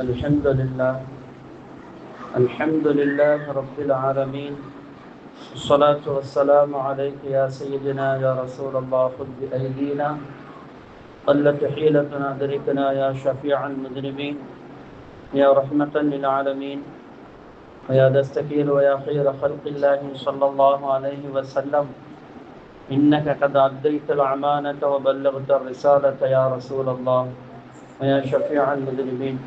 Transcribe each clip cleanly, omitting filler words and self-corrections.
الحمد لله الحمد لله رب العالمين. الصلاة والسلام عليك يا سيدنا يا رسول الله. خذ بأيدينا قلت حيلتنا أدركنا يا شفيع المذنبين يا رحمة للعالمين ويا دستكير ويا خير خلق الله صلى الله عليه وسلم. إنك قد أديت الأمانة وبلغت الرسالة يا رسول الله ويا شفيع المذنبين.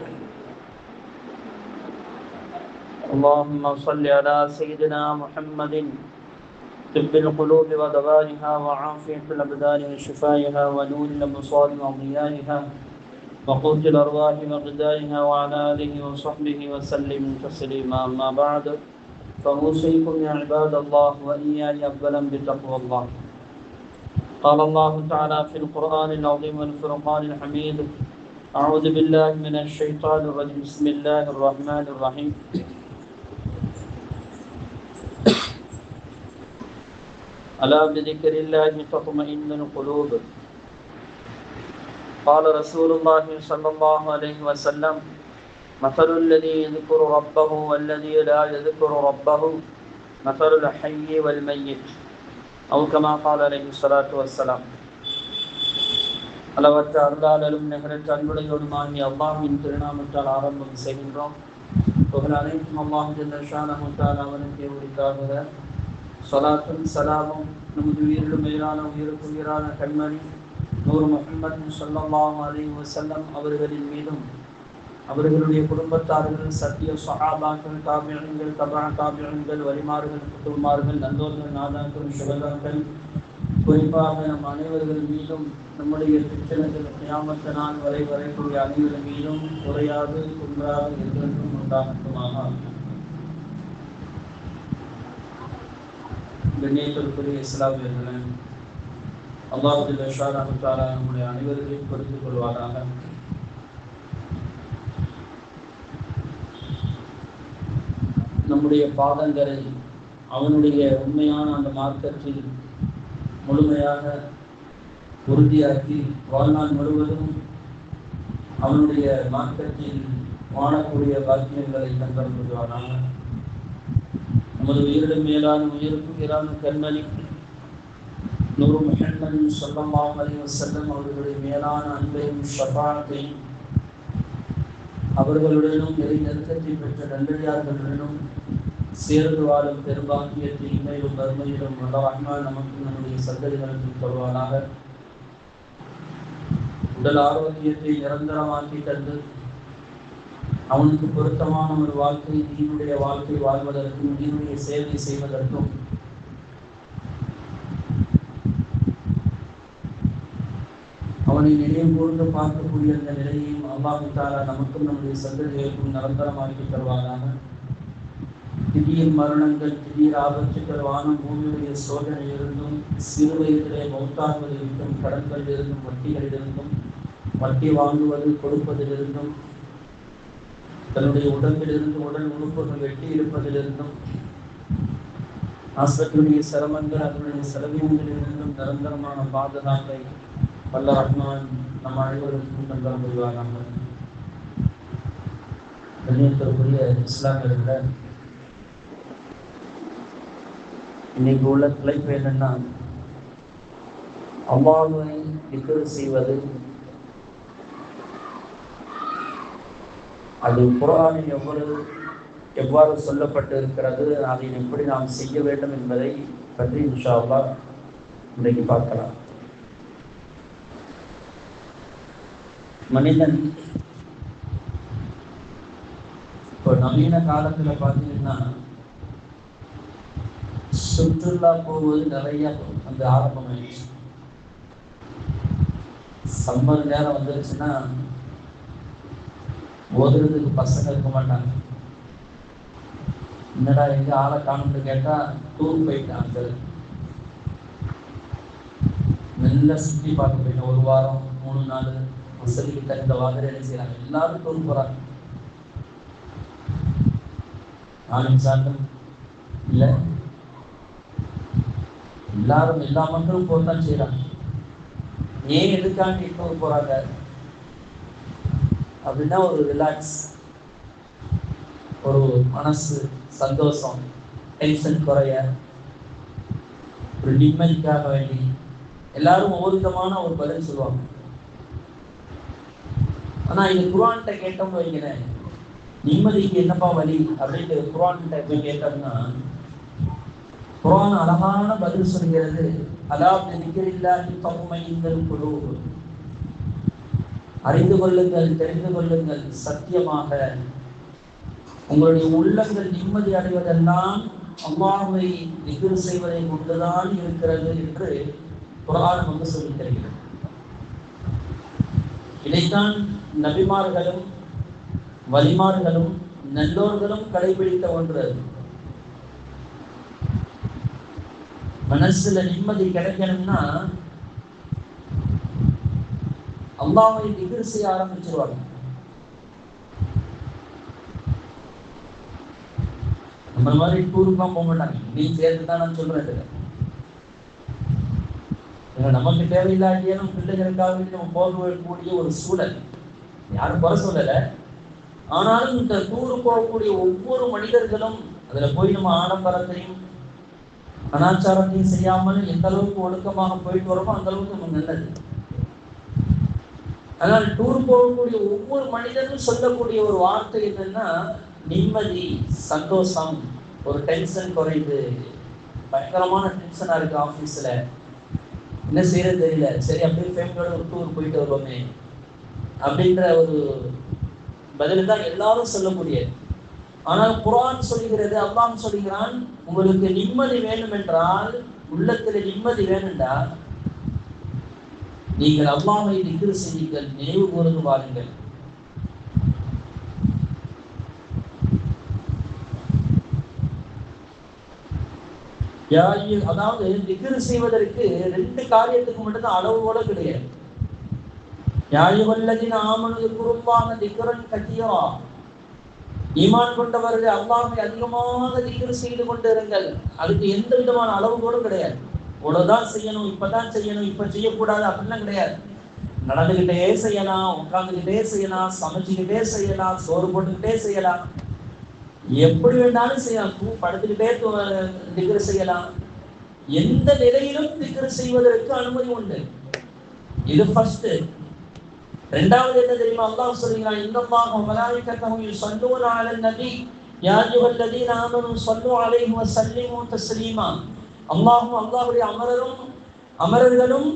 اللهم صل على سيدنا محمد طب القلوب ودوائها وعافية الأبدان وشفائها ونور الأبصار وضيائها وقوت الأرواح وغذائها وعلى آله وصحبه وسلم تسليما. أما بعد فأوصيكم يا عباد الله وإياي أولا بتقوى الله. قال الله تعالى في القرآن العظيم والفرقان الحميد: أعوذ بالله من الشيطان الرجيم. بسم الله الرحمن الرحيم. ألا بذكر الله تطمئن القلوب. قال رسول الله صلى الله عليه وسلم: مثل الذي يذكر ربه والذي لا يذكر ربه مثل الحي والميت، أو كما قال عليه الصلاة والسلام. அளவற்ற அருளாளரும் நிகரற்ற அன்புடையோடுமாகிய அல்லாஹ்வின் திருநாமத்தால் ஆரம்பம் செய்கின்றோம். புகழ் அனைத்தும் அல்லாஹ் ஜல்ல ஷானஹு தஆலா அவனுக்கே உரித்தாகுக. ஸலாத்தும் ஸலாமும் நமது உயிரிலும் மேலான உயிருக்கு உயிரான கண்மணி நூர் முஹம்மது ஸல்லல்லாஹு அலைஹி வஸல்லம் அவர்களின் மீதும் அவர்களுடைய குடும்பத்தார்கள், சத்திய ஸஹாபாக்கள், தாபிஈன்கள், தபா தாபிஈன்கள், வலிமார்கள், குதுமார்கள், நல்லோர்கள், நாதாக்கள், ஷுஹதாக்கள், குறிப்பாக நம் அனைவர்கள் மீதும் நம்முடைய பிச்சனைகள் கியாமத் நாள் வரை வரக்கூடிய அனைவர்கள் மீதும் குறையாது குன்றாது என்றென்றும் உண்டாகட்டுமாக. கண்ணியத்திற்குரிய இஸ்லாமியர்களே, அல்லாஹ் ஜல்ல ஷானஹு தஆலா நம்முடைய அனைவர்களையும் பொறுத்துக் கொள்வாராக. நம்முடைய பாதங்களை அவனுடைய உண்மையான அந்த மார்க்கத்தில் முழுமையாக உறுதியாக்கி வாழ்நாள் முழுவதும் அவனுடைய மார்க்கத்தில் வாழக்கூடிய பாக்கியங்களை தந்தம் கொள்வாராக. நமது உயிரிலும் மேலான உயிருக்கு உயிரான கண்மணி நூர் முஹம்மது ஸல்லல்லாஹு அலைஹி வஸல்லம் அவர்களுடைய மேலான அன்பையும் ஷஃபாஅத்தையும் அவர்களுடனும் இறை நெருக்கத்தை பெற்ற நல்லடியார்களுடனும் சேர்ந்து வாழும் பெரும்பாக்கியத்தை இன்மையிலும் வறுமையிலும் வல்ல ரஹ்மான் நமக்கு நம்முடைய சந்ததிகளுக்கு தருவானாக. உடல் ஆரோக்கியத்தை நிரந்தரமாக்கி தந்து அவனுக்கு பொருத்தமான ஒரு வாழ்க்கை, தீனுடைய வாழ்க்கை வாழ்வதற்கும் தீனுடைய சேவை செய்வதற்கும் அவனை நினைவு கூர்ந்து பார்க்கக்கூடிய அந்த நிலையையும் அல்லாஹ் தஆலா நமக்கும் நம்முடைய சந்ததிகளுக்கும் நிரந்தரமாக்கி தருவாராக. திடீர் மரணங்கள், திடீர் ஆபத்துக்கள், வானம் பூமியுடைய சோதனையிலிருந்தும், சிறு வயதிலே மௌத்தாகுவதிலிருந்தும், கடன்களிலிருந்தும், வட்டிகளிலிருந்தும், வட்டி வாங்குவது கொடுப்பதிலிருந்தும், தன்னுடைய உடம்பிலிருந்து உடல் உறுப்புகள் வெட்டி இருப்பதிலிருந்தும், ஆஸ்பத்திரியுடைய சிரமங்கள், அதனுடைய செலவினங்களிலிருந்தும் நிரந்தரமான பாதுகாப்பை வல்ல ரஹ்மான் நம் அனைவருக்கும் தந்தரம் புரிவாராக. கண்ணியத்திற்குரிய இஸ்லாமியர்களே, இன்னைக்கு உள்ள தலைப்பு என்னன்னா, அல்லாஹ்வை திக்ர் செய்வது. அது குர்ஆனில் எவ்வாறு சொல்லப்பட்டு இருக்கிறது, அதை எப்படி நாம் செய்ய வேண்டும் என்பதை பற்றி இன்ஷா அல்லாஹ் இன்றைக்கு பார்க்கலாம். மனிதன் இப்போ நவீன காலத்துல பார்த்தீங்கன்னா சுற்றுலா போவது நிறைய அந்த ஆரம்பமாயிடுச்சு. சம்மர் நேரம் வந்துருச்சுன்னா ஓதுறதுக்கு பசங்க இருக்க மாட்டாங்க. என்னடா எங்க ஆளை காணும்னு கேட்டா டூர் போயிட்டாங்க, நல்லா சுற்றி பார்க்க போயிட்டோம். ஒரு வாரம் 3 நாள் வசதிக்கு தகுந்த வாகனம் என்ன செய்யறாங்க, எல்லாரும் டூர் போறாங்க. நானும் சாட்டம் இல்லை, எல்லாரும் எல்லா மக்களும் போதான் செய்யறாங்க. ஏன் எதுக்காண்டி டூர் போறாங்க அப்படின்னா ஒரு ரிலாக்ஸ், ஒரு மனசு சந்தோஷம், டென்ஷன் குறைய, ஒரு நிம்மதிக்காக வேண்டி எல்லாரும் ஒவ்வொரு விதமான ஒரு பதில் சொல்லுவாங்க. ஆனா இது குர்ஆன்கிட்ட கேட்டோம்னு வைக்கிறேன், நிம்மதிக்கு என்னப்பா வழி அப்படின்ட்டு குர்ஆன்கிட்ட போய் கேட்டோம்னா, குர்ஆன் அழகான பதில் சொல்கிறது. அலா பிதிக்ரில்லாஹி தத்மஇன்னுல் குலூப், அறிந்து கொள்ளுங்கள், தெரிந்து கொள்ளுங்கள், சத்தியமாக உங்களுடைய உள்ளங்கள் நிம்மதி அடைவதெல்லாம் அல்லாஹ்வை திக்ர் செய்வதை கொண்டுதான் இருக்கிறது என்று குர்ஆன் நமக்கு சொல்லித் தருகிறது. இதைத்தான் நபிமார்களும் வலிமார்களும் நல்லோர்களும் கடைபிடித்த ஒன்று. மனசுல நிம்மதி கிடைக்கணும்னா அல்லாஹ்வை திக்ர் செய்ய ஆரம்பிச்சிருவாங்க. நம்ம மாதிரி டூருக்குலாம் போக மாட்டாங்க. நீ சேர்த்துதான் நான் சொல்றேன். நமக்கு தேவையில்லாட்டியும் பிள்ளைகளுக்காக நம்ம போகக்கூடிய ஒரு சூழல், யாரும் குறை சொல்லல. ஆனாலும் இந்த டூரு போகக்கூடிய ஒவ்வொரு மனிதர்களும் அதுல போய் நம்ம ஆடம்பரத்தையும் கலாச்சாரத்தையும் செய்யாமல் எந்த அளவுக்கு ஒழுக்கமாக போயிட்டு வரோமோ அந்த அளவுக்கு நம்ம நல்லது. அதனால் டூர் போகக்கூடிய ஒவ்வொரு மனிதனும் சொல்லக்கூடிய ஒரு வார்த்தை என்னன்னா, நிம்மதி, சந்தோஷம், ஒரு டென்ஷன் குறையுது. பயங்கரமான டென்ஷனா இருக்கு ஆபீஸ்ல, என்ன செய்யறது தெரியல, சரி அப்படியே ஃபேமிலியோட ஒரு டூர் போயிட்டு வருவோமே அப்படின்ற ஒரு பதில் தான் எல்லாரும் சொல்லக்கூடியது. ஆனால் குர்ஆன் சொல்லுகிறது, அல்லாஹ் சொல்லுகிறான், உங்களுக்கு நிம்மதி வேண்டும் என்றால், உள்ளத்துல நிம்மதி வேணும்டா நீங்கள் அல்லாஹ்வை திக்ர் செய்யுங்கள், நினைவு கூர்ந்து வாருங்கள். அதாவது திக்ர் செய்வதற்கு ரெண்டு காரியத்துக்கு மட்டும்தான் அளவுகோல கிடையாது. யாயுவல்லதீன ஆமனு ذكرுல்லாஹ திக்ரன் கதீரா, ஈமான் கொண்டவர்கள் அல்லாஹ்வை அதிகமாக திக்ர் செய்து கொண்டிருங்கள். அதுக்கு எந்த விதமான அளவுகோலும் கிடையாது. இவ்வளவுதான் செய்யணும், இப்பதான் செய்யணும், இப்ப செய்யக்கூடாது அப்படின்லாம் கிடையாது. நடந்துகிட்டே செய்யலாம், உட்கார்ந்துகிட்டே செய்யலாம், சமைச்சுக்கிட்டே செய்யலாம், சோறு போட்டுக்கிட்டே செய்யலாம், எப்படி வேண்டாலும் செய்யலாம். படுத்துக்கிட்டே திக்ர் செய்யலாம். எந்த நிலையிலும் திக்ர் செய்வதற்கு அனுமதி உண்டு. இது ஃபர்ஸ்ட். இரண்டாவது என்ன தெரியுமா? அல்லாஹ் சொல்கிறான், இன்னல்லாஹ வ மலாயிகத்தஹு யுஸல்லூன அலன் நபி யா அய்யுஹல்லதீன ஆமனூ ஸல்லூ அலைஹி வ ஸல்லிமூ தஸ்லீமா. அல்லாஹ்வுடைய அமரர்களும்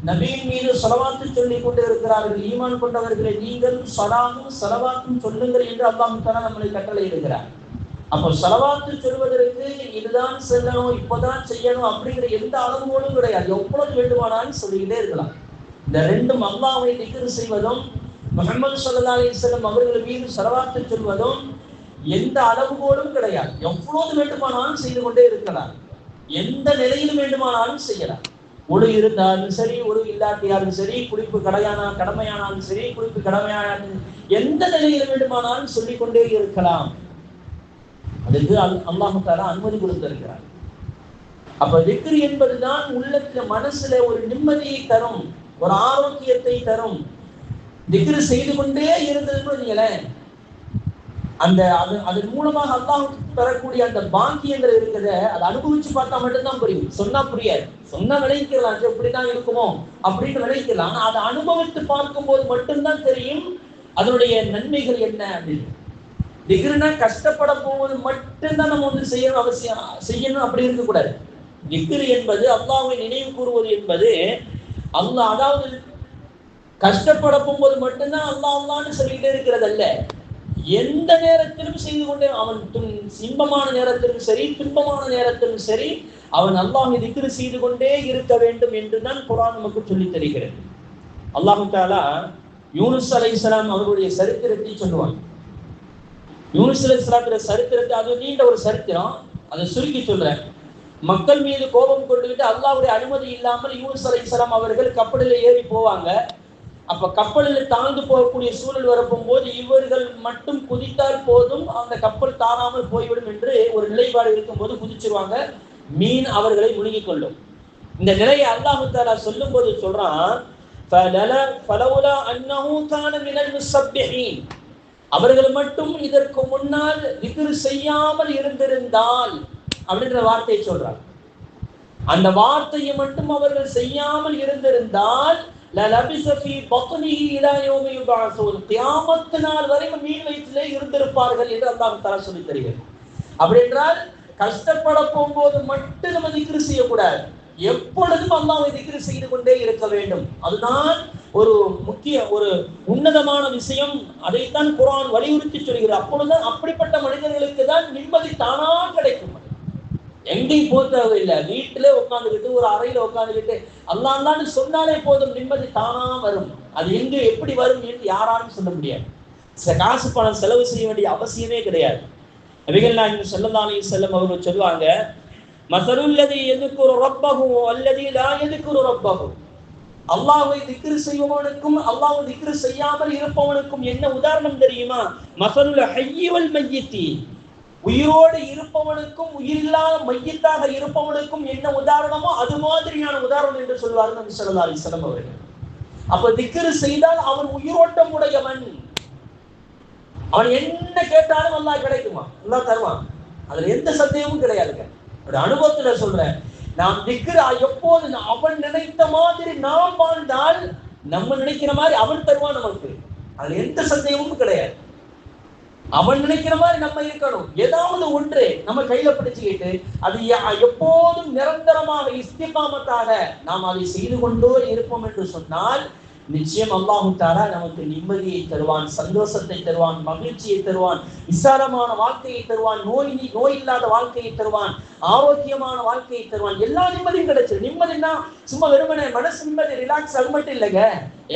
நபியின் மீது ஸலவாத்து சொல்லிக் கொண்டு இருக்கிறார்கள். ஈமான் கொண்டவர்களை நீங்கள் ஸலவாத்தும் சொல்லுங்கள் என்று அல்லாஹ் தஆலா நம்மளை கட்டளையிடுகிறார். அப்போ ஸலவாத்து சொல்வதற்கு இதுதான் சொல்லணும், இப்பதான் செய்யணும் அப்படிங்கிற எந்த அளவுகோலும் கிடையாது. எவ்வளவு வேண்டுமானாலும் சொல்லிக்கிட்டே இருக்கலாம். இந்த ரெண்டும், அல்லாஹ்வை திக்ர் செய்வதும் முஹம்மது ஸல்லல்லாஹு அலைஹி வஸல்லம் அவர்கள் மீது ஸலவாத்து சொல்வதும் எந்த அளவுகோலும் கிடையாது. எவ்வளவு வேண்டுமானாலும் செய்து கொண்டே இருக்கலாம். எந்த நிலையிலும் வேண்டுமானாலும் செய்யலாம். ஒளி இருந்தாலும் சரி, ஒளி இல்லாட்டியாலும் சரி, குளிப்பு கடமையானாலும் சரி, குளிப்பு கடமையானாலும் எந்த நிலையில் வேண்டுமானாலும் சொல்லிக்கொண்டே இருக்கலாம். அதுக்கு அல்லாஹ் தஆலா அனுமதி கொடுத்திருக்கிறார். அப்ப திக்ர் என்பதுதான் உள்ளத்துல மனசுல ஒரு நிம்மதியை தரும், ஒரு ஆரோக்கியத்தை தரும். திக்ர் செய்து கொண்டே இருந்ததுன்னு நீங்களேன், அதன் மூலமாக அல்லாஹ் பெறக்கூடிய அந்த பாக்கியங்கள் இருக்கிறத அதை அனுபவிச்சு பார்த்தா மட்டும்தான் புரியும். சொன்னா புரியாது. சொன்னா விளைவிக்கலாம், எப்படிதான் இருக்குமோ அப்படின்னு விளைவிக்கலாம். ஆனா அதை அனுபவித்து பார்க்கும் போது மட்டும்தான் தெரியும் அதனுடைய நன்மைகள் என்ன அப்படின்னு. திக்ருனா கஷ்டப்பட போவது மட்டும்தான் நம்ம வந்து செய்யணும் அப்படி இருக்கக்கூடாது. திக்ர் என்பது அல்லாஹ்வை நினைவு கூறுவது என்பது அல்லாஹ், அதாவது கஷ்டப்பட போகும்போது மட்டும்தான் அல்லாஹ்னு சொல்லிக்கிட்டே இருக்கிறது அல்ல. எந்த நேரத்திலும் செய்து கொண்டே, அவன் இன்பமான நேரத்திலும் சரி, துன்பமான நேரத்திலும் சரி, அவன் அல்லாஹ்வை திக்ர் செய்து கொண்டே இருக்க வேண்டும் என்றுதான் குர்ஆன் நமக்கு சொல்லித் தருகிறது. அல்லாஹ் தஆலா யூனுஸ் அலைஹிஸ்ஸலாம் அவர்களுடைய சரித்திரத்தை சொல்லுவான். யூனுஸ் அலைஹிஸ்ஸலாத்துடைய சரித்திரத்தை, அது நீண்ட ஒரு சரித்திரம், அதை சுருக்கி சொல்றேன். மக்கள் மீது கோபம் கொண்டுகிட்டு அல்லாஹ்வுடைய அனுமதி இல்லாமல் யூனுஸ் அலைஹிஸ்ஸலாம் அவர்கள் கப்பலில் ஏறி போவாங்க. அப்ப கப்பலில் தாழ்ந்து போகக்கூடிய சூழல் வரப்போது இவர்கள் மட்டும் குதித்தால் போதும், அந்த கப்பல் தாராமல் போய்விடும் என்று ஒரு நிலைப்பாடு இருக்கும்போது குதிச்சிருவாங்க. மீன் அவர்களை முழுங்கிக் கொள்ளும். இந்த நிலையை அல்லாஹ் தஆலா சொல்லும் போது சொல்றான், ஃபலௌலா அன்னஹு கான மினல் முஸப்பிஹீன், அவர்கள் மட்டும் இதற்கு முன்னால் திக்ர் செய்யாமல் இருந்திருந்தால் அப்படின்ற வார்த்தையை சொல்றார். அந்த வார்த்தையை மட்டும் அவர்கள் செய்யாமல் இருந்திருந்தால் கியாமத்து நாள் வரைக்கும் மீன் வயிற்றிலே இருந்திருப்பார்கள் என்று அல்லாஹ் தஆலா சொல்லி தருகிறார். அப்படி என்றால் கஷ்டப்பட போகும்போது மட்டும் நம்ம திக்ர் செய்யக்கூடாது, எப்பொழுதும் அல்லாஹ்வை திக்ர் செய்து கொண்டே இருக்க வேண்டும். அதுதான் ஒரு முக்கிய ஒரு உன்னதமான விஷயம். அதைத்தான் குர்ஆன் வலியுறுத்தி சொல்கிறது. அப்பொழுதுதான் அப்படிப்பட்ட மனிதர்களுக்கு தான் நிம்மதி தானா கிடைக்கும். எங்கேயும் போக தேவையில்லை, வீட்டிலே உட்காந்துக்கிட்டு ஒரு அறையில உட்காந்துக்கிட்டு அல்லாஹ்ன்னு சொன்னாலே போதும், நிம்மதி தானா வரும். அது எங்க எப்படி வரும் என்று யாராலும் சொல்ல முடியாது. காசு பணம் செலவு செய்ய வேண்டிய அவசியமே கிடையாது. நபிகள் நாயகம் ஸல்லல்லாஹு அலைஹி வஸல்லம் அவர்கள் சொல்லுவாங்க, மஸலுல்லதி யذ்குரு ரப்பஹு வல்லதி லா யذ்குரு ரப்பஹு. அல்லாஹ்வை திக்ர் செய்பவனுக்கும் அல்லாஹ்வை திக்ர் செய்யாமல் இருப்பவனுக்கும் என்ன உதாரணம் தெரியுமா? மஸலுல் ஹய்யி வல் மய்யித்தி. உயிரோடு இருப்பவனுக்கும் உயிரில்லாத மையத்தாக இருப்பவனுக்கும் என்ன உதாரணமோ அது மாதிரியான உதாரணம் என்று சொல்வார்கள் நபி ஸல்லல்லாஹு அலைஹி வஸல்லம் அவர்கள். அப்ப திக்ர் செய்தால் அவன் உயிரோட்டம் உடையவன். அவன் என்ன கேட்டாலும் அல்லாஹ் கிடைக்குமா? அல்லாஹ் தருவான். அதுல எந்த சந்தேகமும் கிடையாதுங்க. ஒரு அனுபவத்துல சொல்றேன். நாம் திக்ர் எப்போது அவன் நினைத்த மாதிரி நாம் வாழ்ந்தால் நம்ம நினைக்கிற மாதிரி அவன் தருவான் நமக்கு. அதுல எந்த சந்தேகமும் கிடையாது. அவன் நினைக்கிற மாதிரி நம்ம இருக்கணும். ஏதாவது ஒன்று நம்ம கையில பிடிச்சுக்கிட்டு அது எப்போதும் நிரந்தரமாக இஸ்திகாமத்தாக நாம் அதை செய்து கொண்டோ இருப்போம் என்று சொன்னால் நிச்சயம் அல்லாஹ் தஆலா நமக்கு நிம்மதியை தருவான், சந்தோஷத்தை தருவான், மகிழ்ச்சியை தருவான், விசாலமான வாழ்க்கையை தருவான், நோய் இல்லாத வாழ்க்கையை தருவான், ஆரோக்கியமான வாழ்க்கையை தருவான். எல்லா நிம்மதியும் கிடைச்சிடும். நிம்மதினா சும்மா வெறுமனே மனசு நிம்மதி ரிலாக்ஸ் அது மட்டும் இல்லைங்க.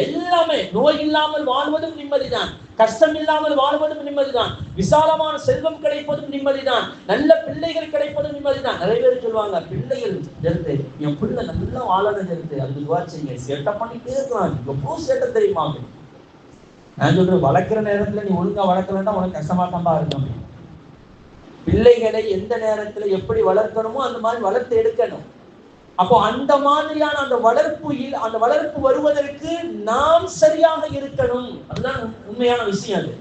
எல்லாமே நோய் இல்லாமல் வாழ்வதும் நிம்மதிதான், கஷ்டம் இல்லாமல் வாழ்வதும் நிம்மதிதான், விசாலமான செல்வம் கிடைப்பதும் நிம்மதிதான், நல்ல பிள்ளைகள் கிடைப்பதும் நிம்மதிதான். நிறைய பேர் சொல்லுவாங்க, பிள்ளைகள் ஜெருத்து என் பிள்ளை நல்லா வாழணும் ஜெருத்து அதுக்கு துஆ செய்யுங்க. சேட்டை பண்ணிட்டே இருக்கலாம், எப்போ சேட்டை தெரியுமா? நான் சொல்றேன், வளர்க்கிற நேரத்துல நீ ஒழுங்கா வளர்க்கலன்னா உனக்கு கஷ்டமாட்டா இருக்கும். பிள்ளைகளை எந்த நேரத்துல எப்படி வளர்க்கணுமோ அந்த மாதிரி வளர்த்து எடுக்கணும். அப்போ அந்த மாதிரியான அந்த வளர்ப்பு வருவதற்கு நாம் சரியாக இருக்கணும். அதுதான் உண்மையான விஷயம். அது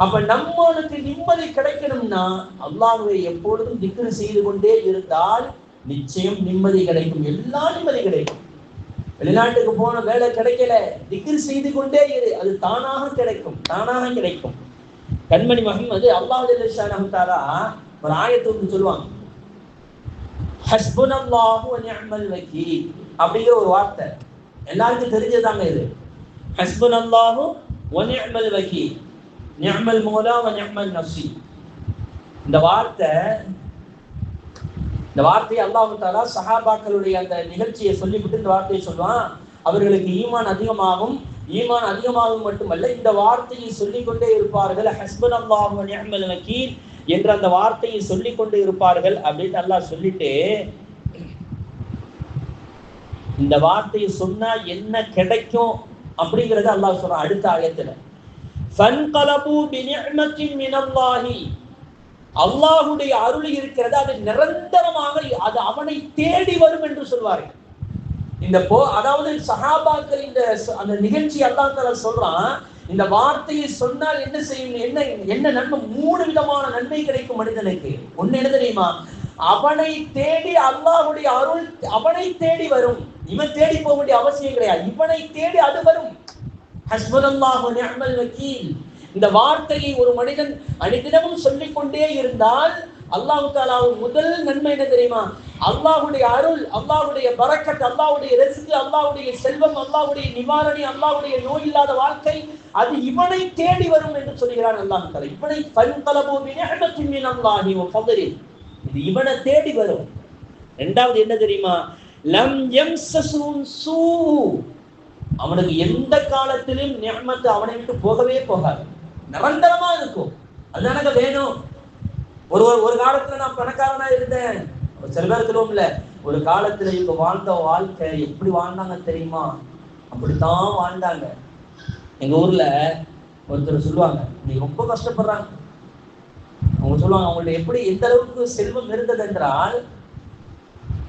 அப்ப நம்மளுக்கு நிம்மதி கிடைக்கணும்னா அல்லாஹ்வை எப்பொழுதும் திக்ர் செய்து கொண்டே இருந்தால் நிச்சயம் நிம்மதி கிடைக்கும். எல்லா நிம்மதி கிடைக்கும். வெளிநாட்டுக்கு போன வேலை கிடைக்கல, திக்ர் செய்து கொண்டே இரு, அது தானாக கிடைக்கும், தானாக கிடைக்கும். கண்மணி முஹம்மது அல்லாஹ் ஜல்ல ஷானஹு தஆலா ஒரு ஆயத்தை சொல்லுவாங்க, ஹஸ்புனல்லாஹு வ நிஅமல் வக்கீல் அப்படிங்கிற ஒரு வார்த்தை எல்லாருக்கும் தெரிஞ்சதாங்க. இது ஹஸ்புனல்லாஹு வ நிஅமல் வக்கீல், நிஅமல் மௌலா வ நிஅமல் நஸீர். இந்த வார்த்தையை அல்லாஹ் தஆலா சஹாபாக்களுடைய அந்த நிகழ்ச்சியை சொல்லிவிட்டு இந்த வார்த்தையை சொல்லுவான். அவர்களுக்கு ஈமான் அதிகமாகும் மட்டுமல்ல, இந்த வார்த்தையை சொல்லிக்கொண்டே இருப்பார்கள். ஹஸ்புனல்லாஹு வ நிஅமல் வக்கீல் என்ற அந்த வார்த்தையை சொல்லிக் கொண்டு இருப்பார்கள் அப்படின்னு அல்லாஹ் சொல்லிட்டு, இந்த வார்த்தையை சொன்னா என்ன கிடைக்கும் அப்படிங்கறத அல்லாஹ் சொல்றான் அடுத்த ஆயத்துல. ஃபன்கலபு பிநிஅமத்தின் மினல்லாஹி, அல்லாஹ்வுடைய அருள் இருக்கிறது, அது நிரந்தரமாக அது அவனை தேடி வரும் என்று சொல்வார்கள். அதாவது சஹாபாக்கள் அந்த நிகழ்ச்சி அல்லாஹ் தஆலா சொல்றான். இந்த வார்த்தையை சொன்னால் என்ன செய்யும், என்ன நன்மை? 3 விதமான நன்மை கிடைக்கும் மனிதனுக்கு. ஒண்ணு என்ன தெரியுமா? அவனை தேடி அல்லாஹ்வுடைய அருள் அவனை தேடி வரும். இவன் தேடி போக வேண்டிய அவசியம் கிடையாது, இவனை தேடி அது வரும். ஹஸ்புனல்லாஹு வ நிஅமல் வக்கீல். இந்த வார்த்தையை ஒரு மனிதன் அனைத்திடமும் சொல்லிக் கொண்டே இருந்தால் அல்லாஹ் தஆலாவின் முதல் நன்மை என்ன தெரியுமா? அல்லாஹ்வுடைய அருள், அல்லாஹ்வுடைய பரக்கத், அல்லாஹ்வுடைய ரிஸ்க், அல்லாஹ்வுடைய செல்வம், அல்லாஹ்வுடைய நிவாரணி, அல்லாஹ்வுடைய நோய் இல்லாத வாழ்க்கை அது இவனை தேடி வரும் என்று சொல்கிறான் அல்லாஹ் தஆலா. இவனை ஃபன்கலபு பிநிஅமத்தின் மினல்லாஹி வ ஃபضل, இது இவனை தேடி வரும். இரண்டாவது என்ன தெரியுமா? லம் யம்சஸுன் சூ, அவனுக்கு எந்த காலத்திலும் நிஅமத் அவனை விட்டு போகவே போகாது, நிரந்தரமா இருக்கும். அது எனக்கு வேணும். ஒரு காலத்துல நான் பணக்காரனா இருந்தேன், சில பேர் சொல்லுவோம்ல, ஒரு காலத்துல இவங்க வாழ்ந்த வாழ்க்கை எப்படி வாழ்ந்தாங்க தெரியுமா? அப்படித்தான் வாழ்ந்தாங்க. எங்க ஊர்ல ஒருத்தர் சொல்லுவாங்க, நீ ரொம்ப கஷ்டப்படுறாங்க. அவங்க சொல்லுவாங்க, அவங்கள்ட்ட எப்படி எந்த அளவுக்கு செல்வம் இருந்தது என்றால்,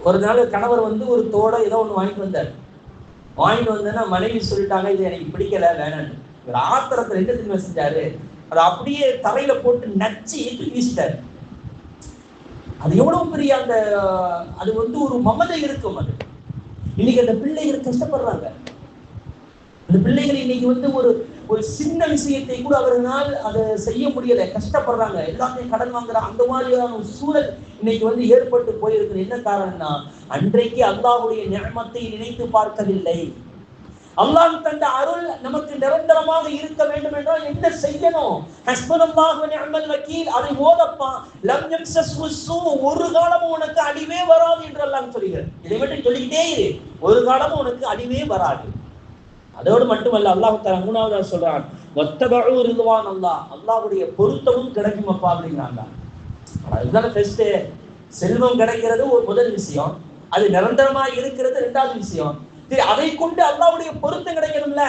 ஒரு நாள் கணவர் ஒரு தோட ஏதோ ஒண்ணு வாங்கிட்டு வந்தேன்னா மனைவி சொல்லிட்டாங்க, இது எனக்கு பிடிக்கல வேணான்னு. ஒரு ஆத்திரத்துல என்ன தெரியுமா செஞ்சாரு? அதை அப்படியே தரையில போட்டு நச்சு வீசிட்டாரு. அது எவ்வளவு பெரிய அது ஒரு மமதை இருக்கும். அது இன்னைக்கு அந்த பிள்ளைகள் கஷ்டப்படுறாங்க. அந்த பிள்ளைகள் இன்னைக்கு ஒரு சின்ன விஷயத்தை கூட அவர்களால் அதை செய்ய முடியல, கஷ்டப்படுறாங்க. எல்லாத்தையும் கடன் வாங்குற அந்த மாதிரியான ஒரு சூழல் இன்னைக்கு ஏற்பட்டு போயிருக்கு. என்ன காரணம்னா, அன்றைக்கு அல்லாஹ்வுடைய நிஅமத்தை நினைத்து பார்க்கவில்லை. அல்லாஹ் தந்த அருள் நமக்கு நிரந்தரமாக இருக்க வேண்டும் என்றால் என்ன செய்யணும்? ஹஸ்புனல்லாஹு வ நிஅமல் வக்கீல், அதை ஓதப்பா. லம் யம்சஸ்ஹு ஸூ, ஒரு காலமும் உனக்கு அழிவே வராது என்று அல்லாஹ் சொல்கிறார். இதை மட்டும் சொல்லிக்கிட்டே இரு, ஒரு காலமும் உனக்கு அழிவே வராது. அதோடு மட்டுமல்ல, அல்லாஹ் தஆலா மூணாவதா சொல்றான், வத்தபஉ ரிதுவான் அல்லாஹ், அல்லாஹ்வுடைய பொருத்தமும் கிடைக்கும் அப்பா அப்படிங்கிறாங்க. அதுதான் பெஸ்ட். செல்வம் கிடைக்கிறது ஒரு முதல் விஷயம், அது நிரந்தரமா இருக்கிறது இரண்டாவது விஷயம். அதை கொண்டு அல்லாஹ்வுடைய பொருத்தம் கிடைக்கணும்ல.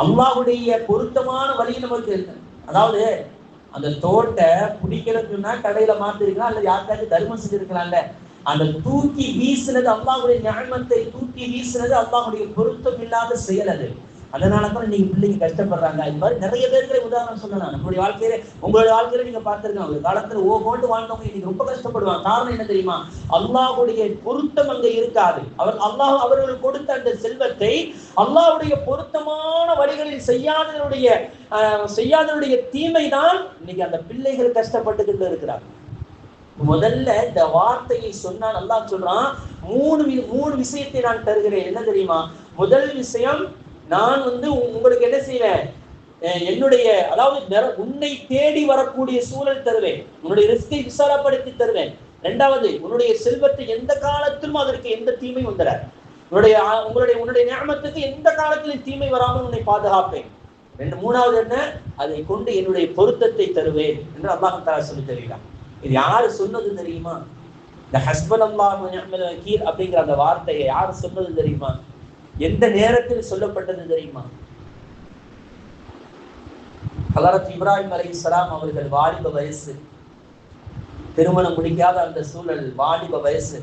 அல்லாஹ்வுடைய பொருத்தமான வழி நமக்கு இருக்கு. அதாவது அந்த தோட்டை பிடிக்கிறதுன்னா கடையில மாத்திருக்கலாம், அல்லது யாருக்காச்சும் தர்மம் செஞ்சிருக்கலாம்ல. அந்த தூக்கி வீசினது அல்லாஹ்வுடைய நிஅமத்தை தூக்கி வீசினது அல்லாஹ்வுடைய பொருத்தம் இல்லாத செயல் அது. அதனாலதான் நீங்க பிள்ளைங்க கஷ்டப்படுறாங்க. இது மாதிரி நிறைய பேருக்கு உதாரணம் சொல்லலாம். நம்மளுடைய வாழ்க்கையில, உங்களுடைய வாழ்க்கையில நீங்க பார்த்திருக்கோம். ஒரு காலத்துல ஓகோண்டு வாழ்ந்தவங்க இன்னைக்கு ரொம்ப கஷ்டப்படுவாங்க. காரணம் என்ன தெரியுமா? அல்லாஹ்வுடைய பொருத்தம் அங்க இருக்காது. அல்லாஹ் அவர்களுக்கு கொடுத்த அந்த செல்வத்தை அல்லாஹ்வுடைய பொருத்தமான வழிகளில் செய்யாதனுடைய தீமை தான் இன்னைக்கு அந்த பிள்ளைகள் கஷ்டப்பட்டுக்கிட்டு இருக்கிறாங்க. முதல்ல இந்த வார்த்தையை சொன்னான். அல்லாஹ் சொல்றான், மூணு விஷயத்தை நான் தருகிறேன். என்ன தெரியுமா? முதல் விஷயம், நான் உங்களுக்கு என்ன செய்வேன்? என்னுடைய, அதாவது உன்னை தேடி வரக்கூடிய சூழல் தருவேன். உன்னுடைய ரிஸ்கை விசாலப்படுத்தி தருவேன். இரண்டாவது, உன்னுடைய செல்வத்தை எந்த காலத்திலும் அதற்கு எந்த தீமையும் வந்துடாது. உன்னுடைய நிஅமத்துக்கு எந்த காலத்திலும் தீமை வராமல் உன்னை பாதுகாப்பேன். மூணாவது என்ன? அதை கொண்டு என்னுடைய பொருத்தத்தை தருவேன் என்று அல்லாஹ் தஆலா சொல்லி தருகிறான். இது யாரு சொன்னது தெரியுமா? இந்த ஹஸ்புனல்லாஹு வ நிஅமல் வக்கீல் அப்படிங்கிற அந்த வார்த்தையை யாரு சொன்னது தெரியுமா? எந்த நேரத்தில் சொல்லப்பட்டது தெரியுமா? ஹஜ்ரத் இப்ராஹிம் அலைஹிஸ்ஸலாம் அவர்கள் வாலிப வயசு, திருமணம் முடிக்காத அந்த சூழல், வாலிப வயசு.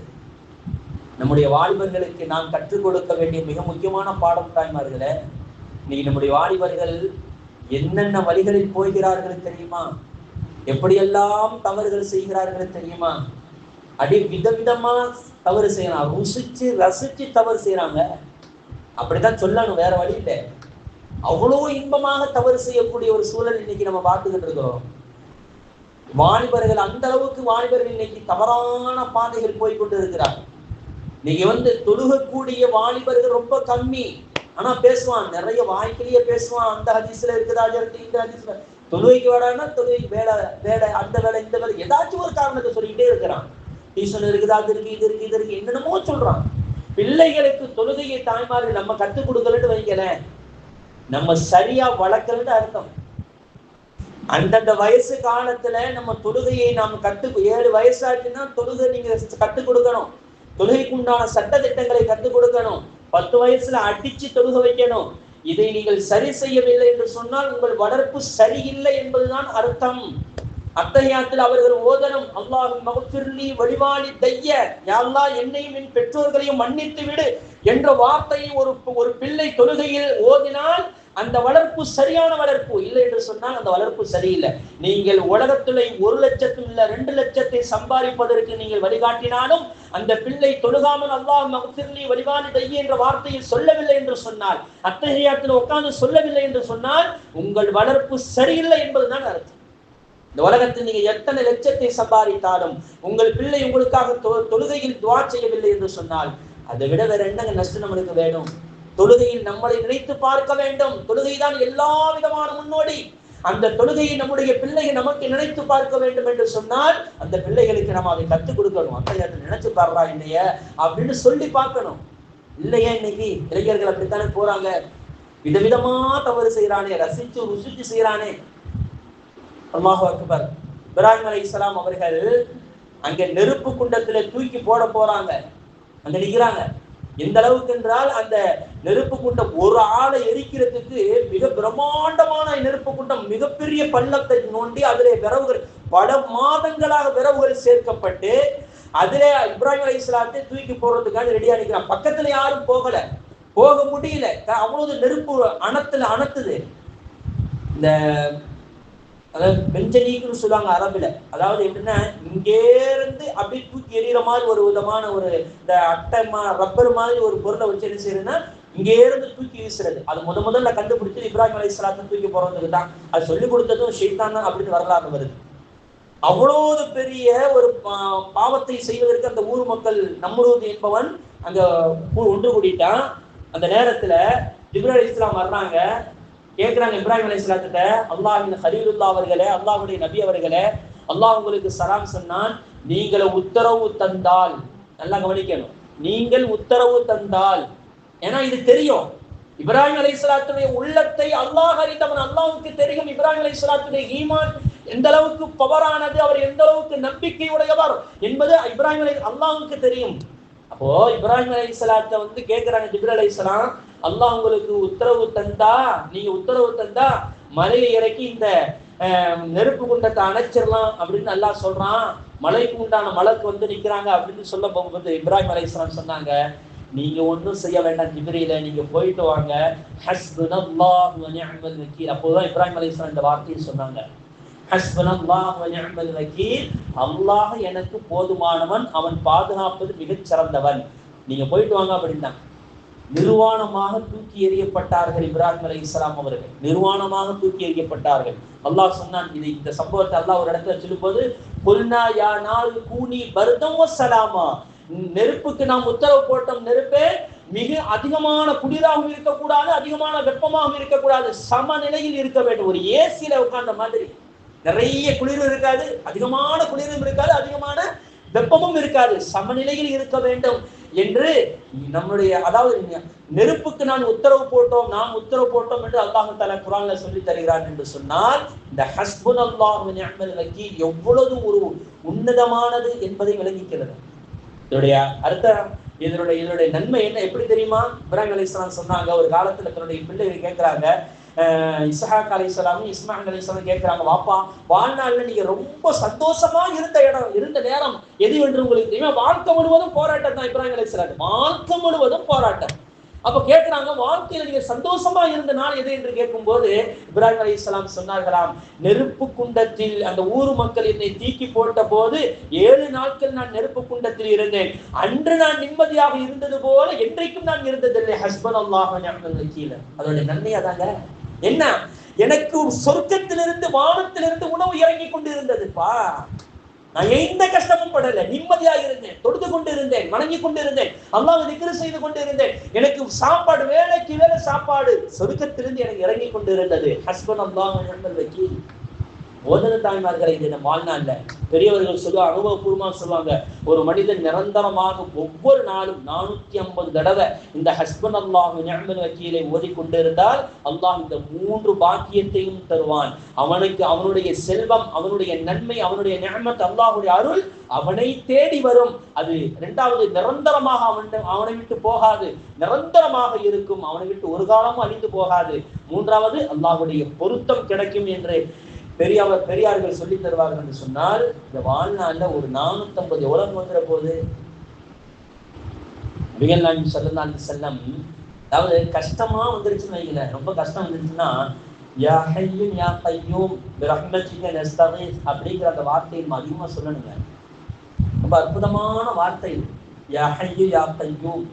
நம்முடைய வாலிபர்களுக்கு நாம் கற்றுக் கொடுக்க வேண்டிய மிக முக்கியமான பாடம் தாய்மார்களே. இன்னைக்கு நம்முடைய வாலிபர்கள் என்னென்ன வழிகளில் போகிறார்கள் தெரியுமா? எப்படியெல்லாம் தவறுகள் செய்கிறார்கள் தெரியுமா? விதவிதமா தவறு செய்யறாங்க, ருசிச்சு ரசிச்சு தவறு செய்யறாங்க. அப்படித்தான் சொல்லணும், வேற வழி இல்லை. அவ்வளோ இன்பமாக தவறு செய்யக்கூடிய ஒரு சூழல் இன்னைக்கு நம்ம பார்த்துக்கிட்டு இருக்கிறோம். வாலிபர்கள் அந்த அளவுக்கு இன்னைக்கு தவறான பாதைகள் போய்கொண்டு இருக்கிறார். இன்னைக்கு தொழுகக்கூடிய வாலிபர்கள் ரொம்ப கம்மி. ஆனா பேசுவான், நிறைய வாய்க்கிலேயே பேசுவான். அந்த ஹதீஸ்ல இருக்குதா, இந்த ஹதீஸ்ல தொழுகைக்கு வேடான்னா தொழுகைக்கு வேலை அந்த வேலை இந்த வேலை, ஏதாச்சும் ஒரு காரணத்தை சொல்லிக்கிட்டே இருக்கிறான். டியூஷன் இருக்குதா, அது இருக்கு, இது இருக்கு, இது இருக்கு, என்னென்னமோ சொல்றான். பிள்ளைகளுக்கு தொழுகையை தாய்மார்கள் நம்ம கற்றுக் கொடுக்கலன்னு வைக்கல, நம்ம சரியா வளர்க்கலன்னு அர்த்தம். அந்தந்த வயசு காலத்துல நம்ம தொழுகையை நாம் 7 வயசாச்சுன்னா தொழுகை நீங்க கற்றுக் கொடுக்கணும். தொழுகைக்கு உண்டான சட்ட திட்டங்களை கற்றுக் கொடுக்கணும். 10 வயசுல அடிச்சு தொழுக வைக்கணும். இதை நீங்கள் சரி செய்யவில்லை என்று சொன்னால் உங்கள் வளர்ப்பு சரியில்லை என்பதுதான் அர்த்தம். அத்தஹியாத்தில் அவர்கள் ஓதனம், அல்லாஹும் மக்ஃபிர்லி வலிவாலி தைய, யா அல்லாஹ் என்னையும் என் பெற்றோர்களையும் மன்னித்து விடு என்ற வார்த்தையை ஒரு பிள்ளை தொழுகையில் ஓதினால் அந்த வளர்ப்பு சரியான வளர்ப்பு. இல்லை என்று சொன்னால் அந்த வளர்ப்பு சரியில்லை. நீங்கள் உலகத்திலே 1 லட்சத்தில் இல்ல 2 லட்சத்தை சம்பாதிப்பதற்கு நீங்கள் வழிகாட்டினாலும் அந்த பிள்ளை தொழுகாமல் அல்லாஹ் மக்ஃபிர்லி வலிவாலி தைய என்ற வார்த்தையை சொல்லவில்லை என்று சொன்னால், அத்தஹியாத்தில் உட்கார்ந்து சொல்லவில்லை என்று சொன்னால் உங்கள் வளர்ப்பு சரியில்லை என்பதுதான் அர்த்தம். இந்த உலகத்தில் நீங்க எத்தனை லட்சத்தை சம்பாதித்தாலும் உங்கள் பிள்ளை உங்களுக்காக தொழுகையில் துஆ செய்யவில்லை என்று சொன்னால் அதை விட வேற என்னங்க நஷ்டம் நம்மளுக்கு வேணும்? தொழுகையில் நம்மளை நினைத்து பார்க்க வேண்டும். தொழுகைதான் எல்லா விதமான முன்னோடி. அந்த தொழுகையை நம்முடைய பிள்ளைகள் நமக்கு நினைத்து பார்க்க வேண்டும் என்று சொன்னால் அந்த பிள்ளைகளுக்கு நம்ம அதை கற்றுக் கொடுக்கணும். அந்த நினைச்சு பாடுறா இல்லைய அப்படின்னு சொல்லி பார்க்கணும். இல்லையா இன்னைக்கு இளைஞர்கள் அப்படித்தானே போறாங்க, விதவிதமா தவறு செய்யறானே, ரசிச்சு ருசிச்சு செய்யறானே. அல்லாஹு அக்பர். இப்ராஹிம் அலைஹிஸ்ஸலாம் அவர்கள் அங்க நெருப்பு குண்டத்துல தூக்கி போட போறாங்க. அங்க நிற்கிறாங்க. எந்த அளவுக்கு என்றால் அந்த நெருப்பு குண்டம் ஒரு ஆளை எரிக்கிறதுக்கு மிக பிரம்மாண்டமான நெருப்பு குண்டம், மிகப்பெரிய பள்ளத்தை நோண்டி அதிலே விரவுகள், பல மாதங்களாக விரவுகள் சேர்க்கப்பட்டு அதிலே இப்ராஹிம் அலைஹிஸ்ஸலாத்தை தூக்கி போடுறதுக்காக ரெடியா நிற்கிறான். பக்கத்துல யாரும் போக முடியல, அவ்வளவு நெருப்பு அணத்துது. இந்த அதாவது பெஞ்சலீக்குன்னு சொல்லுவாங்க அரபுல. அதாவது எப்படின்னா இங்கே இருந்து அப்படி தூக்கி எறிகிற மாதிரி ஒரு விதமான ஒரு இந்த அட்டை ரப்பர் மாதிரி ஒரு பொருளை வச்சு என்ன செய்யறதுன்னா இங்கே இருந்து தூக்கி வீசுறது. அது முதல்ல கண்டுபிடிச்சது இப்ராஹிம் அலைஹிஸ்ஸலாத்தை தூக்கி போறதுக்கு தான். அது சொல்லிக் கொடுத்ததும் ஷைத்தான் தான் அப்படின்னு வரலாறு வருது. அவ்வளவு பெரிய ஒரு பாவத்தை செய்வதற்கு அந்த ஊர் மக்கள் நம்ரூத் என்பவன் அங்க ஒன்று கூடிட்டான். அந்த நேரத்துல ஜிப்ரீல் அலைஹிஸ்ஸலாம் வர்றாங்க, கேட்கிறாங்க இப்ராஹிம் அலைஹிஸ்ஸலாத்திட்ட, அல்லாஹ்வின் ஹலீலுல்லாஹ் அவர்களே, அல்லாஹ்வுடைய நபி அவர்களே, அல்லாஹ் உங்களுக்கு சலாம் சொன்னான், நீங்கள் உத்தரவு தந்தால், நல்லா கவனிக்கணும், நீங்கள் உத்தரவு தந்தால், ஏன்னா இது தெரியும் இப்ராஹிம் அலைஹிஸ்ஸலாத்துடைய உள்ளத்தை அல்லாஹ் அறிந்தவன், அல்லாஹ்வுக்கு தெரியும் இப்ராஹிம் அலைஹிஸ்ஸலாத்துடைய ஈமான் எந்த அளவுக்கு பவரானது, அவர் எந்த அளவுக்கு நம்பிக்கை உடையவர் என்பது இப்ராஹிம் அல்லாஹ்வுக்கு தெரியும். அப்போ இப்ராஹிம் அலைஹிஸ்ஸலாத்தை கேட்கிறாங்க ஜிப்ரீல் அலைஹிஸ்ஸலாம், அல்லாஹ் உங்களுக்கு உத்தரவு தந்தா, நீங்க உத்தரவு தந்தா மலையை இறக்கி இந்த நெருப்பு குண்டத்தை அணைச்சிடலாம் அப்படின்னு அல்லாஹ் சொல்றான். மலைக்கு உண்டான மலைக்கு நிக்கிறாங்க அப்படின்னு சொல்ல போகும்போது இப்ராஹிம் அலைஹிஸ்ஸலாம் சொன்னாங்க, நீங்க ஒன்றும் செய்ய வேண்டாம் ஜிப்ரீல, நீங்க போயிட்டு வாங்க, ஹஸ்புனல்லாஹு வ நிஅமல் வக்கீல். அப்போதான் இப்ராஹிம் அலைஹிஸ்ஸலாம் இந்த வார்த்தையை சொன்னாங்க, ஹஸ்புனல்லாஹு வ நிஅமல் வக்கீல், அல்லாஹ் எனக்கு போதுமானவன், அவன் பாதுகாப்பது மிகச் சிறந்தவன், நீங்க போயிட்டு வாங்க அப்படின்னா. நிர்வாணமாக தூக்கி எறியப்பட்டார்கள் இப்ராஹிம் அலைஹிஸ்ஸலாம் அவர்கள், நிர்வாணமாக தூக்கி எறியப்பட்டார்கள். அல்லாஹ் சொன்னான், இந்த சம்பவத்தை அல்லாஹ் ஒரு இடத்துல சொல்லும்போது, குல்னா யா நாரு கூனி பர்தம் வ ஸலாமா, நெருப்புக்கு நாம் உத்தரவு போட்டோம், நெருப்பே மிக அதிகமான குளிராகவும் இருக்கக்கூடாது, அதிகமான வெப்பமாகவும் இருக்கக்கூடாது, சமநிலையில் இருக்க வேண்டும். ஒரு ஏசியில உட்கார்ந்த மாதிரி, நிறைய குளிரும் இருக்காது, அதிகமான குளிரும் இருக்காது, அதிகமான வெப்பமும் இருக்காது, சமநிலையில் இருக்க வேண்டும் என்று நம்முடைய, அதாவது நெருப்புக்கு நாம் உத்தரவு போட்டோம் என்று அல்லாஹ் தஆலா குர்ஆன்ல சொல்லி தருகிறான் என்று சொன்னால், இந்த ஹஸ்புனல்லாஹு வ நிஅமல் வக்கீல் எவ்வளவு ஒரு உன்னதமானது என்பதை விளங்கிக்கிறது. இதனுடைய அர்த்தம், இதனுடைய நன்மை என்ன எப்படி தெரியுமா? இப்ராஹிம் அலைஹிஸ்ஸலாம் சொன்னாங்க, ஒரு காலத்துல தன்னுடைய பிள்ளைகள் கேட்கிறாங்க, இஸ்ஹாக் அலைஹிஸ்ஸலாம் இஸ்மாயில் அலைஹிஸ்ஸலாம் கேட்கிறாங்க, வாப்பா வாழ்நாள்ல நீங்க ரொம்ப சந்தோஷமா இருந்த நேரம் எது என்று உங்களுக்கு தெரியுமா? வாழ்க்கை முழுவதும் போராட்டம் தான் இப்ராஹிம் அலைஹிஸ்ஸலாம், வாழ்க்கை முழுவதும் போராட்டம். அப்ப கேட்கிறாங்க, வாழ்க்கையில நீங்க சந்தோஷமா இருந்த நாள் எது என்று கேட்கும் போது இப்ராஹிம் அலைஹிஸ்ஸலாம் சொன்னார்களாம், நெருப்பு குண்டத்தில் அந்த ஊர் மக்கள் என்னை தூக்கி போட்ட போது 7 நாட்கள் நான் நெருப்பு குண்டத்தில் இருந்தேன், அன்று நான் நிம்மதியாக இருந்தது போல என்றைக்கும் நான் இருந்ததில்லை. ஹஸ்புனல்லாஹு வ நிஅமல் வக்கீல், அதோட நன்மை அதாங்க. என்ன, எனக்கு சொர்க்கத்திலிருந்து வானத்திலிருந்து உணவு இறங்கி கொண்டு இருந்ததுப்பா, நான் எந்த கஷ்டமும் படல, நிம்மதியா இருந்தேன், தொழுது கொண்டு இருந்தேன், வணங்கி கொண்டு இருந்தேன், அல்லாஹ்வை திக்ர் செய்து கொண்டு இருந்தேன், எனக்கு சாப்பாடு வேலைக்கு வேலை சாப்பாடு சொர்க்கத்திலிருந்து எனக்கு இறங்கி கொண்டு இருந்தது. ஹஸ்புனல்லாஹு வ நிஅமல் வக்கீல். ஓதன தாய்மார்களை இந்த வாழ்நாள்ல பெரியவர்கள் சொல்லுவாங்க, அனுபவபூர்வமாக சொல்லுவாங்க, ஒரு மனிதன் நிரந்தரமாக ஒவ்வொரு நாளும் 450 தடவை இந்த ஹஸ்புனல்லாஹு வ நிஅமல் வக்கீலை ஓதிக்கொண்டிருந்தால் அல்லாஹ் இந்த 3 பாக்கியத்தையும் தருவான். அவனுக்கு அவனுடைய செல்வம், அவனுடைய நன்மை, அவனுடைய நிஅமத், அல்லாஹ்வுடைய அருள் அவனை தேடி வரும். அது இரண்டாவது, நிரந்தரமாக அவனை விட்டு போகாது, நிரந்தரமாக இருக்கும், அவனை விட்டு ஒரு காலமும் அழிந்து போகாது. மூன்றாவது, அல்லாஹ்வுடைய பொருத்தம் கிடைக்கும் என்று பெரியார்கள் சொல்லி தருவார்கள் என்று சொன்னால், இந்த வாழ்நாள்ல ஒரு 450 எவ்வளவு வந்துற போது நபிகள் நாயகம் ஸல்லல்லாஹு அலைஹி வஸல்லம், அதாவது கஷ்டமா வந்துருச்சுன்னு வைக்கல, ரொம்ப கஷ்டம் வந்துருச்சுன்னா, யா ஹய்யு யா கய்யூம் பிரஹ்மதிக நஸ்தகீஸ் அப்படிங்கிற அந்த வார்த்தையை அதிகமா சொல்லணுங்க. ரொம்ப அற்புதமான வார்த்தை, யா ஹய்யு யா கய்யூம்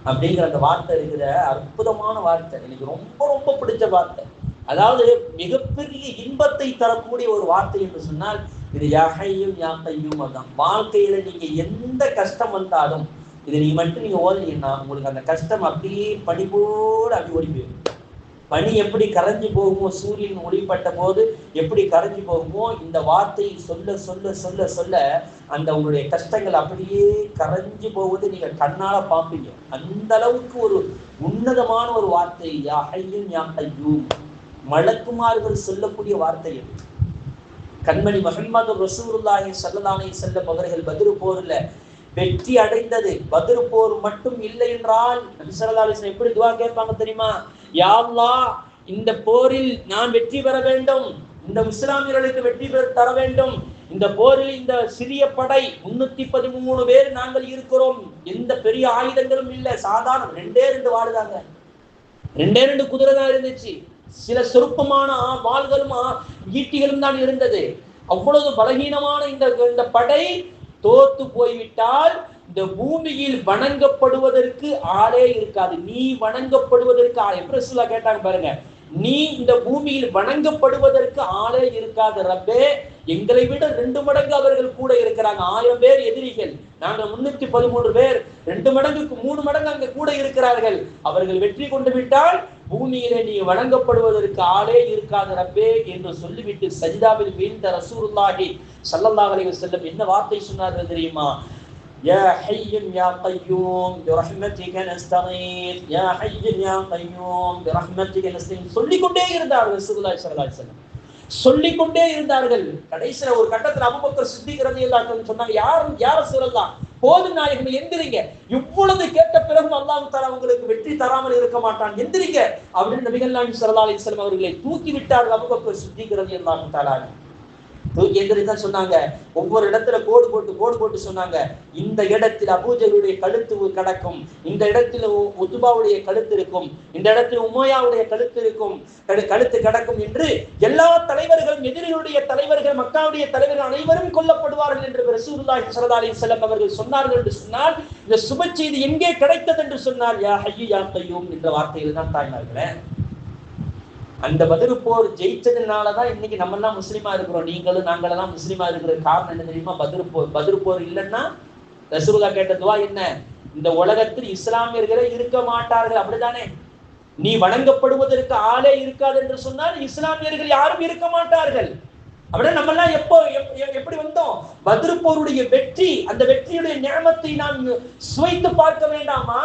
அப்படிங்கிற அந்த வார்த்தை இருக்கிற அற்புதமான வார்த்தை, எனக்கு ரொம்ப ரொம்ப பிடிச்ச வார்த்தை. அதாவது மிகப்பெரிய இன்பத்தை தரக்கூடிய ஒரு வார்த்தை என்று சொன்னால் இது யா ஹய்யு யா கய்யூம். அதுதான் வாழ்க்கையில நீங்க எந்த கஷ்டம் வந்தாலும் இதை நீங்க மட்டும் ஓதுனீங்கன்னா உங்களுக்கு அந்த கஷ்டம் அப்படியே பனி போல அப்படி ஓடி போயிடும். பனி எப்படி கரைஞ்சி போகுமோ, சூரியன் ஒளிப்பட்ட போது எப்படி கரைஞ்சி போகுமோ, இந்த வார்த்தையை சொல்ல சொல்ல சொல்ல சொல்ல அந்த உங்களுடைய கஷ்டங்கள் அப்படியே கரைஞ்சி போவது நீங்க கண்ணால பார்ப்பீங்க. அந்த அளவுக்கு ஒரு உன்னதமான ஒரு வார்த்தை யா ஹய்யு யா கய்யூம். மலக்குமார்கள் சொல்லக்கூடிய வார்த்தை. கண்மணி முஹம்மது ரசூலுல்லாஹி ஸல்லல்லாஹு அலைஹி வஸல்லம் அவர்கள் பத்ர் போர்ல வெற்றி அடைந்தது. பத்ர் போர் மட்டும் இல்லை என்றால் நபி ஸல்லல்லாஹு அலைஹி வஸல்லம் எப்படி துஆ கேட்பாங்க தெரியுமா? யா அல்லாஹ், இந்த போரில் நான் வெற்றி பெற வேண்டும், இந்த இஸ்லாமியர்களுக்கு வெற்றி தர வேண்டும், இந்த போரில் இந்த சிறிய படை 313 பேர் நாங்கள் இருக்கிறோம், எந்த பெரிய ஆயுதங்களும் இல்லை, சாதாரண 2 வாடுதாங்க, 2 குதிரை தான் இருந்துச்சு, சில சொருப்பமான வாள்களும் ஈட்டிகளும் தான் இருந்தது. அவ்வளவு பலகீனமான இந்த படை தோத்து போய்விட்டால் இந்த பூமியில் வணங்கப்படுவதற்கு ஆளே இருக்காது. நீ வணங்கப்படுவதற்கு எப்படி ரசூலா கேட்டாங்க பாருங்க, நீ இந்த பூமியில் வணங்கப்படுவதற்கு ஆளே இருக்காது ரப்பே, எங்களை விட 2 மடங்கு அவர்கள் கூட இருக்கிறாங்க. 1000 பேர் எதிரிகள், நாங்க 313 பேர், 2 மடங்குக்கு 3 மடங்கு அங்க கூட இருக்கிறார்கள். அவர்கள் வெற்றி கொண்டு விட்டால் பூமியிலே நீ வணங்கப்படுவதற்கு ஆளே இருக்காது ரப்பே என்று சொல்லிவிட்டு சஜிதாவில் வீழ்ந்த ரசூலுல்லாஹி ஸல்லல்லாஹு அலைஹி வஸல்லம் என்ன வார்த்தை சொன்னார்கள் தெரியுமா? யா ஹய்யும் யா கய்யூம் பிரஹ்மதிக நஸ்தகீஸ், யா ஹய்யும் யா கய்யூம் பிரஹ்மதிக நஸ்தகீஸ் சொல்லிக்கொண்டே இருந்தார்கள் ரசூலுல்லாஹி ஸல்லல்லாஹு அலைஹி வஸல்லம், சொல்லிக்கொண்டே இருந்தார்கள். கடைசியில ஒரு கட்டத்தில் அபூபக்கர் சித்திக் ரலியல்லாஹு அன்ஹு சொன்னாங்க, யா ரசூலல்லாஹ் போதும் நாயகமே எந்திரிங்க, இவ்வளவு கேட்ட பிறகும் அல்லாஹ் தஆலா உங்களுக்கு வெற்றி தராமல் இருக்க மாட்டான், எந்திரிங்க அப்படின்னு நபிகள் நாயகம் ஸல்லல்லாஹு அலைஹி வஸல்லம் அவர்களை தூக்கி விட்டார்கள். அபூபக்கர் சித்திக் ரலியல்லாஹு தஆலா தூக்கி எந்திரிதான் சொன்னாங்க. ஒவ்வொரு இடத்துல கோடு போட்டு சொன்னாங்க, இந்த இடத்தில் அபூஜலுடைய கழுத்து கடக்கும், இந்த இடத்துல உத்பாவுடைய கழுத்து இருக்கும், இந்த இடத்தில் உமையாவுடைய கழுத்து இருக்கும், கழுத்து கடக்கும் என்று எல்லா தலைவர்களும், எதிரிகளுடைய தலைவர்கள், மக்காவுடைய தலைவர்கள் அனைவரும் கொல்லப்படுவார்கள் என்று ரசூலுல்லாஹி ஸல்லல்லாஹு அலைஹி வஸல்லம் அவர்கள் சொன்னார்கள் என்று சொன்னால், இந்த சுப செய்தி எங்கே கிடைத்தது என்று சொன்னால் யா ஹய்யு யா கய்யூம் என்ற வார்த்தையில் தான் தாய்மார்களே. அந்த பத்ர் போர் ஜெயிச்சதுனாலதான் இன்னைக்கு நம்ம எல்லாம் முஸ்லீமா இருக்கிறோம். நீங்களும் நாங்களெல்லாம் முஸ்லீமா இருக்கிற காரணம் என்ன தெரியுமா? பத்ர் போர் இல்லைன்னா ரசூலுல்லாஹ் கேட்ட துவா என்ன? இந்த உலகத்தில் இஸ்லாமியர்களே இருக்க மாட்டார்கள், அப்படிதானே? நீ வணங்கப்படுவதற்கு ஆளே இருக்காது என்று சொன்னால் இஸ்லாமியர்கள் யாரும் இருக்க மாட்டார்கள். அப்படியே நம்ம எல்லாம் எப்படி வந்தோம்? பத்ர் போருடைய வெற்றி, அந்த வெற்றியுடைய நியமத்தை நாம் சுவைத்து பார்க்க வேண்டாமா?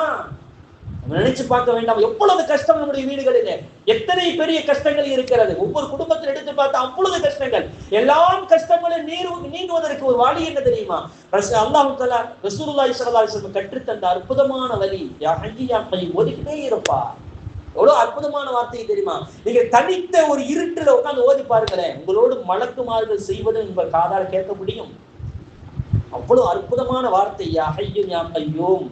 நினைச்சு பார்க்க வேண்டாம். எவ்வளவு கஷ்டம் நம்முடைய வீடுகளிலே, எத்தனை பெரிய கஷ்டங்கள் இருக்கிறது. ஒவ்வொரு குடும்பத்தில் எடுத்து பார்த்தா அவ்வளவு கஷ்டங்கள். எல்லாம் கஷ்டங்களும் நீங்குவதற்கு ஒரு வழி என்ன தெரியுமா? அல்லாஹ் தஆலா ரசூலுல்லாஹி ஸல்லல்லாஹு அலைஹி வஸல்லம் கற்றுத்தந்த அற்புதமான வழி யா ஹய்யு யா கய்யூம் ஓதிக்கிட்டே இருப்பா. எவ்வளவு அற்புதமான வார்த்தை தெரியுமா? நீங்க தனித்த ஒரு இருட்டுல உட்கார்ந்து ஓதி பாருங்களேன், உங்களோடு மலக்குமார்கள் செய்வது உங்கள் காதால் கேட்க முடியும். அவ்வளவு அற்புதமான வார்த்தை யா ஹய்யு யா கய்யூம்,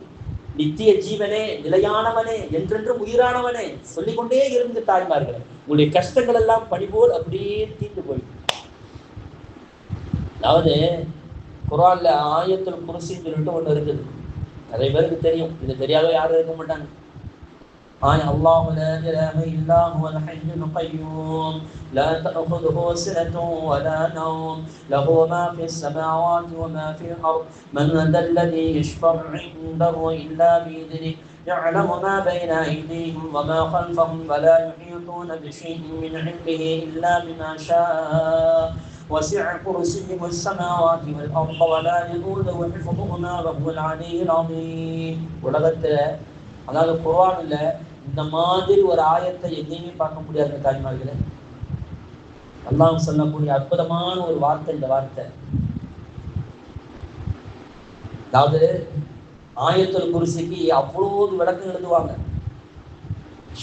நித்திய ஜீவனே, நிலையானவனே, என்றென்றும் உயிரானவனே சொல்லிக்கொண்டே இருந்து தாய்மார்களே, உங்களுடைய கஷ்டங்கள் எல்லாம் பனி போல் அப்படியே தீர்ந்து போயிடும். அதாவது குர்ஆன்ல ஆயத்துல் குர்சின்னு சொல்லிட்டு ஒண்ணு இருக்குது, நிறைய பேருக்கு தெரியும், இது தெரியாத யாரும் இருக்க மாட்டாங்க. அல்லாஹு லா இலாஹ இல்லா ஹுவல் ஹய்யுல் கய்யூம் லா தஅഖுதுஹு சினத்துன் வலா நௌம் லஹு மா ஃபிஸ் ஸமாவாதி வ மா ஃபில் அர்த் மன் தல்லதி யஷ்ஃபஉ இன்தஹு இல்லா பிஇذنه يعلم ما بين أيديهم وما خلفهم ولا يحيطون بشيء من علمه إلا بما شاء وسع كرسيه السماوات والأرض ولا يؤوده حفظهما وهو العلي العظيم. உலகத்துல அதாவது குர்ஆன்ல இந்த மாதிரி ஒரு ஆயத்தை எங்கேயுமே பார்க்க முடியாது தாய்மார்களே. அல்லாஹ் சொல்லக்கூடிய அற்புதமான ஒரு வார்த்தை இந்த வார்த்தை. அதாவது ஆயத்துல் குர்சிக்கு அவ்வளவு விளக்கம் எழுதுவாங்க.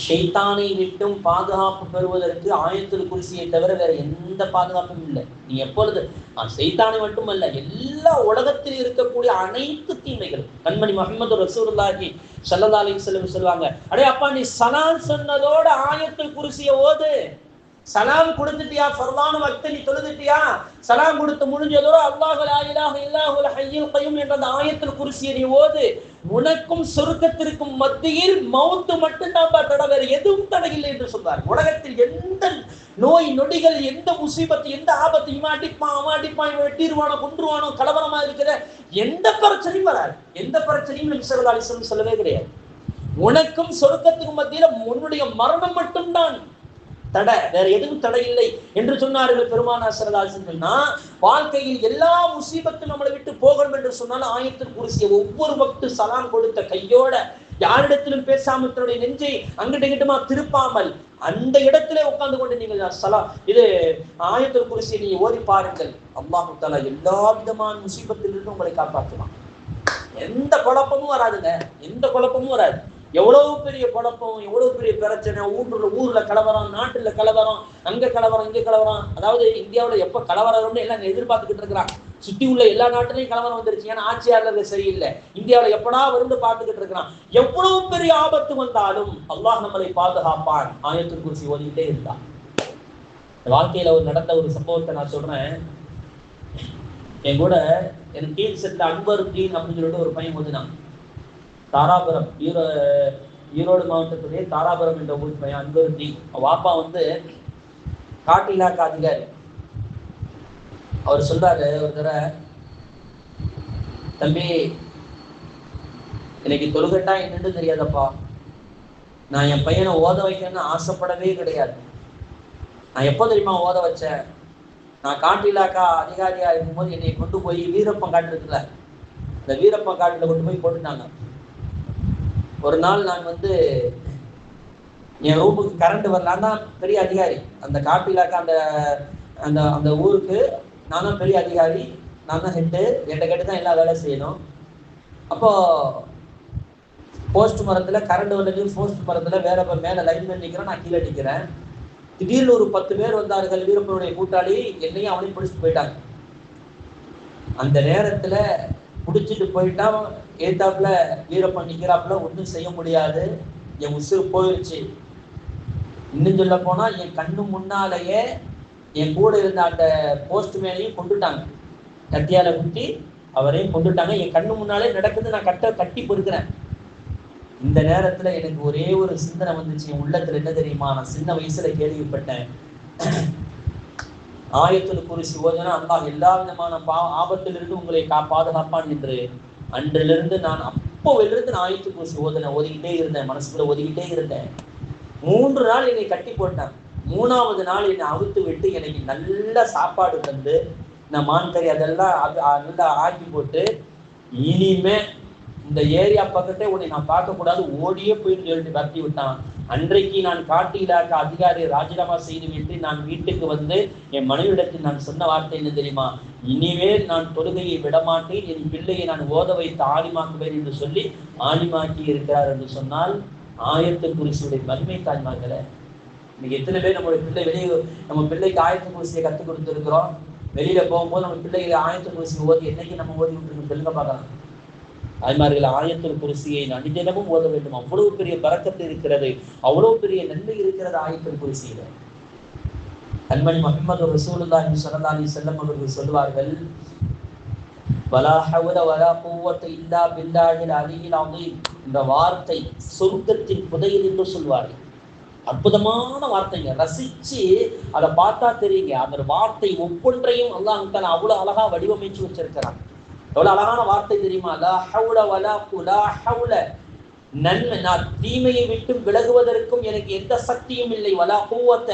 ஷைத்தானை விட்டும் பாதுகாப்பு பெறுவதற்கு ஆயத்துல் குர்சியை தவிர வேற எந்த பாதுகாப்பும் இல்லை. நீ எப்பொழுது ஷைத்தானை மட்டுமல்ல, எல்லா உலகத்தில் இருக்கக்கூடிய அனைத்து தீமைகள். கண்மணி முஹம்மது ரசூலுல்லாஹி ஸல்லல்லாஹு அலைஹி வஸல்லம் சொல்வாங்க, அடே அப்பா நீ சலாம் சொன்னதோட ஆயத்துல் குர்சியை ஓது. சலாம் கொடுத்துட்டியா, ஃபர்லான வக்த நீ தொழுதுட்டியா, சலாம் கொடுத்து முடிஞ்சதோட அல்லாஹு லா இலாஹ இல்லா ஹுவல் ஹய்யுல் கய்யூம் என்ற அந்த ஆயத்துல் குர்சியை நீ ஓது. உனக்கும் சொர்க்கத்திற்கும் மத்தியில் மௌத்து மட்டும்தான் தடை, வேற எதுவும் தடை இல்லை என்று சொல்றார். உலகத்தில் எந்த நோய் நொடிகள், எந்த முசீபத்து, எந்த ஆபத்து, இவன் அடிப்பான் அவன் அடிப்பான், இவன் வெட்டிடுவானோ கொன்றுவானோ, கலவரமா இருக்கிற எந்த பிரச்சனையும் வராது. எந்த பிரச்சனையும் நபி ஸல்லல்லாஹு அலைஹி வஸல்லம் சொல்லவே கிடையாது. உனக்கும் சொர்க்கத்துக்கும் மத்தியில உன்னுடைய மரணம் மட்டும்தான் தடை, வேற எதுவும் தடை இல்லை என்று சொன்னார்கள் பெருமானார் ஸல்லல்லாஹு அலைஹி வஸல்லம். வாழ்க்கையில் எல்லா முசீபத்தும் நம்மளை விட்டு போகணும் என்று சொன்னாலும் ஆயத்துல் குர்சியை ஒவ்வொரு வக்து சலாம் கொடுத்த கையோட, யாரிடத்திலும் பேசாமல் தன்னுடைய நெஞ்சை அங்கிட்டு இங்கிட்டுமா திருப்பாமல் அந்த இடத்திலே உட்கார்ந்து கொண்டு நீங்கள் சலாம் இது ஆயத்துல் குர்சியை நீங்க ஓதி பாருங்கள். அல்லாஹ் தஆலா எல்லா விதமான முசீபத்திலிருந்து உங்களை காப்பாற்றுவான். எந்த குழப்பமும் வராதுங்க, எந்த குழப்பமும் வராது. எவ்வளவு பெரிய குழப்பம், எவ்வளவு பெரிய பிரச்சனை, ஊர்ல கலவரம், நாட்டுல கலவரம், அங்க கலவரம், இங்க கலவரம். அதாவது இந்தியாவில் எப்ப கலவரம்னு எல்லாம் எதிர்பார்த்துக்கிட்டு இருக்கிறான். சுத்தி உள்ள எல்லா நாட்டிலையும் கலவரம் வந்துருச்சு. ஏன்னா ஆட்சியாளர்கள் சரியில்லை. இந்தியாவில் எப்படா வந்து பார்த்துக்கிட்டு இருக்கிறான். எவ்வளவு பெரிய ஆபத்து வந்தாலும் அல்லாஹ் நம்மளை பாதுகாப்பான். ஆயத்துல் குர்சி ஓதிக்கிட்டே இருந்தான். வாழ்க்கையில நடந்த ஒரு சம்பவத்தை நான் சொல்றேன். என் கூட எனக்கு கீழ் செட்ல அன்பருத்தீன் அப்படின்னு சொல்லிட்டு ஒரு பையன் ஓதினான். தாராபுரம், ஈரோடு மாவட்டத்துடைய தாராபுரம் என்ற ஊர் பையன் அன்பருத்தீன். வாப்பா வந்து காட்டு இலாக்கா அதிகாரி. அவர் சொல்றாரு ஒரு தடவை, தம்பி இன்னைக்கு தொழுகட்டா என்னன்னு தெரியாதப்பா, நான் என் பையனை ஓத வைக்கணும்னு ஆசைப்படவே கிடையாது. நான் எப்போ தெரியுமா ஓத வச்சேன்? நான் காட்டு இலாக்கா அதிகாரியா இருக்கும்போது என்னை கொண்டு போய் வீரப்பன் காட்டு இருக்குல்ல, இந்த வீரப்பன் காட்டுல கொண்டு போய் போட்டுட்டாங்க. ஒரு நாள் நான் வந்து என் ரூமுக்கு கரண்ட் வரலான் தான் பெரிய அதிகாரி. அந்த காட்டு இலாக்கா அந்த அந்த அந்த ஊருக்கு நான் தான் பெரிய அதிகாரி, நான் தான் ஹெட்டு. என்கிட்ட கேட்டு தான் எல்லா வேலையும் செய்யணும். அப்போ போஸ்ட் மரத்துல கரண்ட் வந்து போஸ்ட் மரத்துல வேற மேல லைன்மேன் நிற்கிறேன், நான் கீழே நிற்கிறேன். திடீர்னு ஒரு 10 பேர் வந்தார்கள். வீரப்பனுடைய கூட்டாளி என்னையும் அவனையும் பிடிச்சிட்டு போயிட்டாங்க. அந்த நேரத்துல பிடிச்சிட்டு போயிட்டா ஏத்தாப்புல வீரப்பன் நிக்கிறாப்புல, ஒன்றும் செய்ய முடியாது. என் உசுறு போயிடுச்சு. இன்னும் சொல்ல போனா என் கண்ணு முன்னாலேயே என் கூட இருந்த அந்த போஸ்ட் மேனையும் கொண்டுட்டாங்க. கத்தியால குத்தி அவரையும் கொண்டுட்டாங்க. என் கண்ணு முன்னாலே நடக்குது. நான் கட்டி பொறுக்கிறேன். இந்த நேரத்துல எனக்கு ஒரே ஒரு சிந்தனை வந்துச்சு. என் உள்ளத்துல என்ன தெரியுமா? நான் சின்ன வயசுல கேள்விப்பட்டேன், ஆயத்துல் குர்சி ஓதுனா அல்லாஹ் எல்லா விதமான ஆபத்திலிருந்து உங்களை பாதுகாப்பான் என்று. அன்றிலிருந்து நான் அப்போவிலிருந்து நான் ஆயத்துல் குர்சி ஓதிக்கிட்டே இருந்தேன். மனசுக்குள்ள ஓதிக்கிட்டே இருந்தேன். 3 நாள் என்னை கட்டி போட்டான். 3ஆவது நாள் என்னை அவுத்து விட்டு எனக்கு நல்ல சாப்பாடு தந்து, இந்த மான்கறி அதெல்லாம் நல்லா ஆக்கி போட்டு, இனிமே இந்த ஏரியா பக்கத்தே உன்னை நான் பார்க்க கூடாது, ஓடியே போயிட்டு சொல்லிட்டு விரட்டி விட்டான். அன்றைக்கு நான் காட்டு இலாக்கா அதிகாரி ராஜினாமா செய்து விட்டு நான் வீட்டுக்கு வந்து என் மனைவிடத்தில் நான் சொன்ன வார்த்தை என்ன தெரியுமா? இனிமேல் நான் தொழுகையை விடமாட்டேன், என் பிள்ளையை நான் ஓத வைத்து ஆலிமாக்குவேன் என்று சொல்லி ஆலிமாக்கி இருக்கிறார் என்று சொன்னால் ஆயத்துல் குர்சியுடைய மகிமை தாய்மார்களே. இன்னைக்கு எத்தனை பேர் நம்மளுடைய பிள்ளை வெளியே நம்ம பிள்ளைக்கு ஆயத்துல் குர்சியை கற்றுக் கொடுத்துருக்கிறோம். வெளியில போகும்போது நம்ம பிள்ளைகளை ஆயத்துல் குர்சி ஓதி என்னைக்கு நம்ம ஓதி விட்டுருக்கோம் சொல்லுங்க பார்க்கலாம். தாய்மார்கள் ஆயத்துல் குர்சியை அனுதினமும் ஓத வேண்டும். அவ்வளவு பெரிய பரக்கத்து இருக்கிறது, அவ்வளவு பெரிய நன்மை இருக்கிறது ஆயத்துல் குர்சியில. கண்மணி முஹம்மது ரசூலுல்லாஹி ஸல்லல்லாஹு அலைஹி வஸல்லம் அவர்கள் சொல்வார்கள், வலா ஹவ்ல வலா குவத்த இல்லா பில்லாஹில் அலியில் அஸீம் என்ற வார்த்தை சொர்க்கத்தின் புதையல் என்று சொல்வார்கள். அற்புதமான வார்த்தைங்க. ரசிச்சு அதை பார்த்தா தெரியுங்க. அந்த வார்த்தை ஒவ்வொன்றையும் அல்லாஹ் தஆலா அவ்வளவு அழகா வடிவமைச்சு வச்சிருக்கிறான். எவ்வளவு அழகான வார்த்தை தெரியுமா? லா ஹவ்ல வலா குலா ஹவ்ல, நன்மை நான் தீமையை விட்டு விலகுவதற்கும் எனக்கு எந்த சக்தியும் இல்லை. வலா குவத்த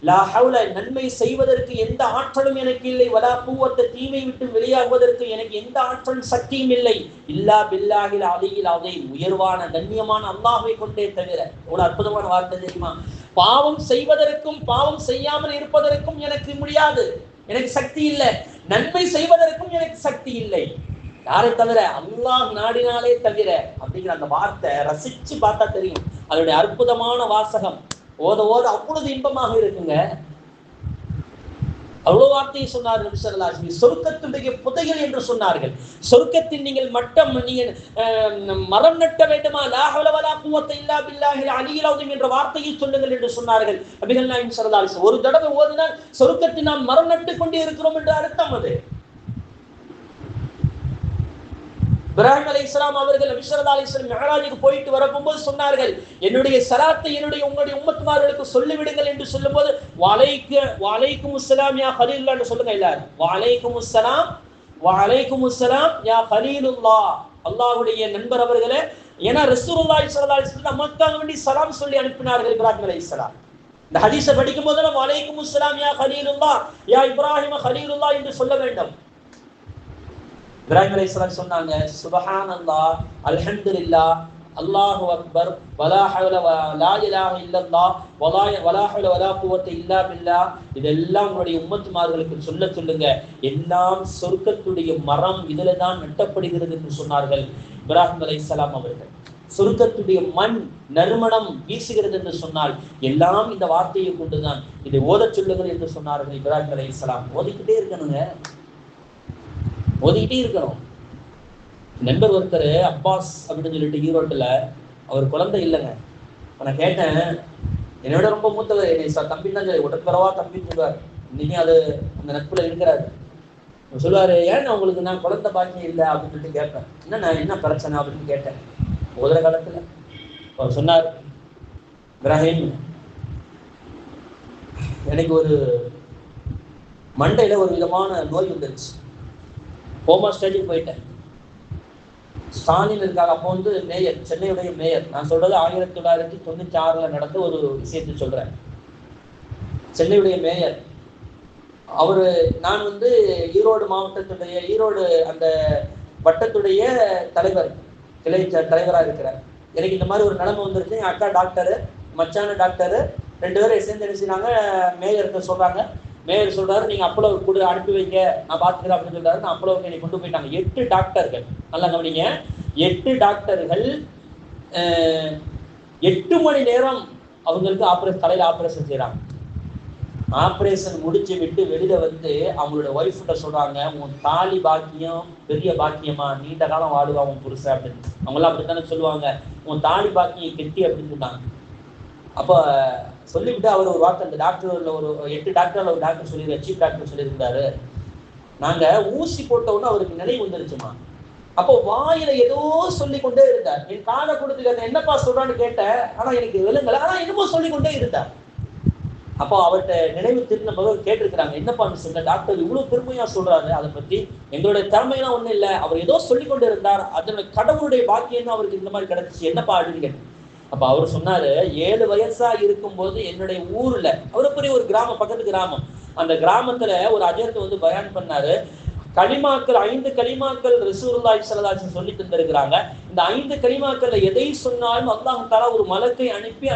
லா ஹவ்ல, நன்மை செய்வதற்கு எந்த ஆற்றலும் எனக்கு இல்லை. வலா குவத்த, தீமை விட்டு வெளியாகுவதற்கு எனக்கு எந்த ஆற்றலும் சக்தியும் இல்லை. இல்லா பில்லாஹில் அலியில் அஸீம், உயர்வான கண்ணியமான அல்லாஹ்வை கொண்டே தவிர. எவ்வளவு அற்புதமான வார்த்தை தெரியுமா? பாவம் செய்வதற்கும் பாவம் செய்யாமல் இருப்பதற்கும் எனக்கு முடியாது, எனக்கு சக்தி இல்லை. நன்மை செய்வதற்கும் எனக்கு சக்தி இல்லை. யாரை தவிர? அல்லாஹ் நாடினாலே தவிர. அப்படிங்கிற அந்த வார்த்தை ரசிச்சு பார்த்தா தெரியும். அதனுடைய அற்புதமான வாசகம் ஓத ஓத அவ்வளவு இன்பமாக இருக்குங்க. அவ்வளவு வார்த்தையை சொன்னார்கள் நபி ஸல்லல்லாஹு அலைஹி வஸல்லம். சொர்க்கத்துடைய புதையல் என்று சொன்னார்கள். சொர்க்கத்தில் நீங்கள் மரம் நட்ட வேண்டுமா? லா ஹவ்ல வலா குவத்த இல்லா பில்லாஹில் அலியில் அஸீம் என்ற வார்த்தையை சொல்லுங்கள் என்று சொன்னார்கள் நபிகள் நாயகம் ஸல்லல்லாஹு அலைஹி வஸல்லம். ஒரு தடவை ஓதினால் சொர்க்கத்தில் நாம் மரம் நட்டு கொண்டே இருக்கிறோம் என்று அர்த்தம். அது இப்ராஹிம் அலைஹிஸ்ஸலாம் அவர்கள் நபி ஸல்லல்லாஹு அலைஹி வஸல்லம் மிஅராஜுக்கு போயிட்டு வரும்போது சொன்னார்கள், என்னுடைய ஸலாத்தை உங்களுடைய உம்மத்துமார்களுக்கு சொல்லிவிடுங்கள் என்று சொல்லும்போது வலைக்குமுஸ்ஸலாம் யா கலீலுல்லாஹ் என்று சொல்லுங்க எல்லாரும். வலைக்குமுஸ்ஸலாம் யா கலீலுல்லாஹ், அல்லாஹ்வுடைய நண்பர் அவர்களே. ஏன்னா ரசூலுல்லாஹி ஸல்லல்லாஹு அலைஹி வஸல்லம் நமக்காக வேண்டி சலாம் சொல்லி அனுப்பினார்கள் இப்ராஹிம் அலைஹிஸ்ஸலாம். இந்த ஹதீஸை படிக்கும் போது வலைக்குமுஸ்ஸலாம் யா கலீலுல்லாஹ், யா இப்ராஹிம் கலீலுல்லாஹ் என்று சொல்ல வேண்டும். இப்ராஹிம் அலைஹிஸ்ஸலாம் சொன்னாங்க, சுப்ஹானல்லாஹ், அல்ஹம்துலில்லாஹ், அல்லாஹு அக்பர், வலா ஹவ்ல லா இலாஹ இல்லல்லாஹ், வலா ஹவ்ல வலா குவத்த இல்லா பில்லாஹ். இதெல்லாம் உங்களுடைய உம்மத்துமார்களுக்கு சொல்லுங்க. எல்லாம் சொர்க்கத்துடைய மரம் இதுல தான் நட்டப்படுகிறது என்று சொன்னார்கள் இப்ராஹிம் அலைஹிஸ்ஸலாம் அவர்கள். சொர்க்கத்துடைய மண் நறுமணம் வீசுகிறது என்று சொன்னால் எல்லாம் இந்த வார்த்தையை கொண்டுதான். இதை ஓதச் சொல்லுங்கள் என்று சொன்னார்கள் இப்ராஹிம் அலைஹிஸ்ஸலாம். ஓதிக்கிட்டே இருக்கணுங்க, ஓதிக்கிட்டே இருக்கணும். நண்பர் ஒருத்தர் அப்பாஸ் அப்படின்னு சொல்லிட்டு ஈரோட்டில், அவர் குழந்தை இல்லைங்க. நான் கேட்டேன், என்னோட ரொம்ப மூத்தவர், என்னை தம்பின்னு தான் சொல்லி உடற்பரவா தம்பின்னு சொல்லுவார். இன்னைக்கு அது அந்த நட்புல இருக்கிறாரு. சொல்லுவாரு, ஏன் உங்களுக்கு நான் குழந்தை பாக்கியம் இல்லை அப்படின்னு சொல்லிட்டு கேட்பேன். என்ன பிரச்சனை அப்படின்னு கேட்டேன். ஓதுற காலத்துல அவர் சொன்னார், இப்ராஹிம், எனக்கு ஒரு மண்டையில ஒரு விதமான நோய் வந்துருச்சு, கோமா ஸ்டேஜுக்கு போயிட்டேன். ஸ்டாலின் இருக்காங்க, அப்போ வந்து மேயர், சென்னையுடைய மேயர். நான் சொல்றது 1996 நடந்த ஒரு விஷயத்தை சொல்றேன். சென்னையுடைய மேயர் அவரு, நான் வந்து ஈரோடு மாவட்டத்துடைய, ஈரோடு அந்த வட்டத்துடைய தலைவர், கிளை தலைவராக இருக்கிறார். எனக்கு இந்த மாதிரி ஒரு நிலைமை வந்துருச்சு. என் அக்கா டாக்டரு, மச்சான டாக்டரு, 2 பேரும் சேர்ந்து என்ன செய்றாங்க, மேயர்கிட்ட சொல்றாங்க. மேயர் சொல்றாரு, நீங்க அப்பளோ கூட அனுப்பி வைங்க, நான் பார்த்துக்கிறேன் அப்படின்னு சொல்றாரு. நான் அப்பளோவுக்கு என்னை கொண்டு போயிட்டாங்க. 8 டாக்டர்கள், நல்லா கவனிங்க, 8 டாக்டர்கள் 8 மணி நேரம் அவங்களுக்கு தலையில ஆப்ரேஷன் செய்யறாங்க. ஆப்ரேஷன் முடிச்சு விட்டு வெளியில வந்து அவங்களோட ஒய்ஃப்கிட்ட சொல்றாங்க, உன் தாலி பாக்கியம் பெரிய பாக்கியமா, நீண்ட காலம் வாடுவா உன் புருஷன் அப்படின்னு. அவங்களாம் அப்படித்தானே சொல்லுவாங்க, உன் தாலி பாக்கியம் கெட்டி அப்படின்னு சொன்னாங்க. அப்ப சொல்லிவிட்டு அவர் ஒரு வார்த்தை, அந்த டாக்டர், ஒரு 8 டாக்டர்ல ஒரு டாக்டர் சொல்லி, சீஃப் டாக்டர் சொல்லியிருந்தாரு, நாங்க ஊசி போட்ட உடனே அவருக்கு நினைவு வந்துருச்சுமா. அப்போ வாயில ஏதோ சொல்லி கொண்டே இருந்தார். என் காதை கொடுத்து என்னப்பா சொல்றான்னு கேட்டேன், ஆனா எனக்கு விளங்கல, ஆனா என்னமோ சொல்லி கொண்டே இருந்தார். அப்போ அவர்கிட்ட நினைவு திருந்த போது கேட்டிருக்கிறாங்க, என்னப்பா சொன்ன டாக்டர் இவ்வளவு பெருமையா சொல்றாரு, அதை பத்தி எங்களுடைய திறமையெல்லாம் ஒண்ணும் இல்லை, அவர் ஏதோ சொல்லி கொண்டு இருந்தார், அதனுடைய கடவுளுடைய பாக்கியம் அவருக்கு இந்த மாதிரி கிடைச்சிச்சு, என்னப்பா அப்படின்னு கேட்டேன். அப்ப அவர் சொன்னாரு, 7 வயசா இருக்கும்போது என்னுடைய ஊர்ல, அவரு பெரிய ஒரு கிராமம், பக்கத்து கிராமம், அந்த கிராமத்துல ஒரு அஜர்த்து வந்து பயான் பண்ணாரு. கலிமாக்கள் 5 கலிமாக்கள் ரசூலுல்லாஹி ஸல்லல்லாஹு அலைஹி வஸல்லம் சொல்லி தந்திருக்கிறாங்க. இந்த 5 கலிமாக்கள்ல எதை சொன்னாலும் அல்லாஹ் தஆலா ஒரு மலக்கை அனுப்பி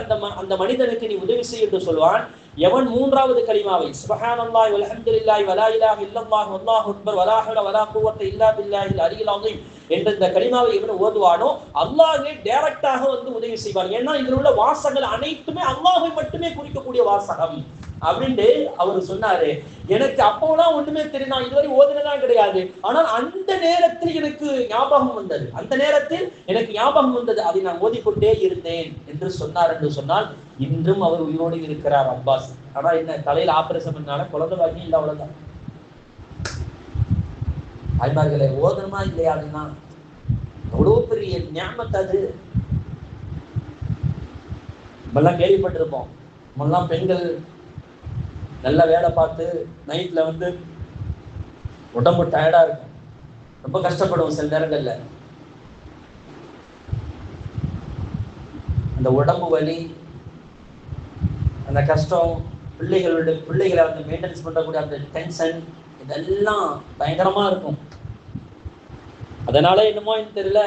அந்த மனிதனுக்கு நீ உதவி செய்ய என்று சொல்வான். எவன் 3வது கலிமாவை சுப்ஹானல்லாஹி வல்ஹம்துலில்லாஹி வலா இலாஹ இல்லல்லாஹு வல்லாஹு அக்பர் வலா ஹவ்ல வலா குவத்த இல்லா பில்லாஹில் அலியில் அஸீம் என்ற இந்த கலிமாவை எவன் ஓதுவானோ அல்லாஹ்வே டைரக்டாக வந்து உதவி செய்வான். ஏன்னா இதில் உள்ள வாசகங்கள் அனைத்துமே அல்லாஹ்வை மட்டுமே குறிக்கக்கூடிய வாசகம் அப்படின்ட்டு அவர் சொன்னாரு. எனக்கு அப்போலாம் ஒண்ணுமே தெரியும், நான் இதுவரை ஓதுனதான் கிடையாது. ஆனால் அந்த நேரத்தில் எனக்கு ஞாபகம் வந்தது, அந்த நேரத்தில் எனக்கு ஞாபகம் வந்தது, அதை நான் ஓதிக்கொண்டே இருந்தேன் என்று சொன்னார். என்று சொன்னால் இன்றும் அவர் உயிரோடு இருக்கிறார் அப்பாஸ். ஆனா என்ன, தலையில ஆபரேஷன் பண்ணால குழந்தை பாக்கியம் இல்லை, அவ்வளவுதான். ஆய்மார்களே, ஓதனமா இல்லையா அப்படின்னா அவ்வளவு பெரிய ஞாபகத்தை அது நம்மெல்லாம் கேள்விப்பட்டிருப்போம். நம்மெல்லாம் பெண்கள் நல்லா வேலை பார்த்து நைட்ல வந்து உடம்பு டயர்டா இருக்கும், ரொம்ப கஷ்டப்படுவோம் சில நேரங்கள்ல. அந்த உடம்பு வலி, அந்த கஷ்டம், பிள்ளைகளை வந்து மெயின்டெனன்ஸ் பண்ணக்கூடிய அந்த டென்ஷன், இதெல்லாம் பயங்கரமா இருக்கும். அதனால என்னமோ தெரியல,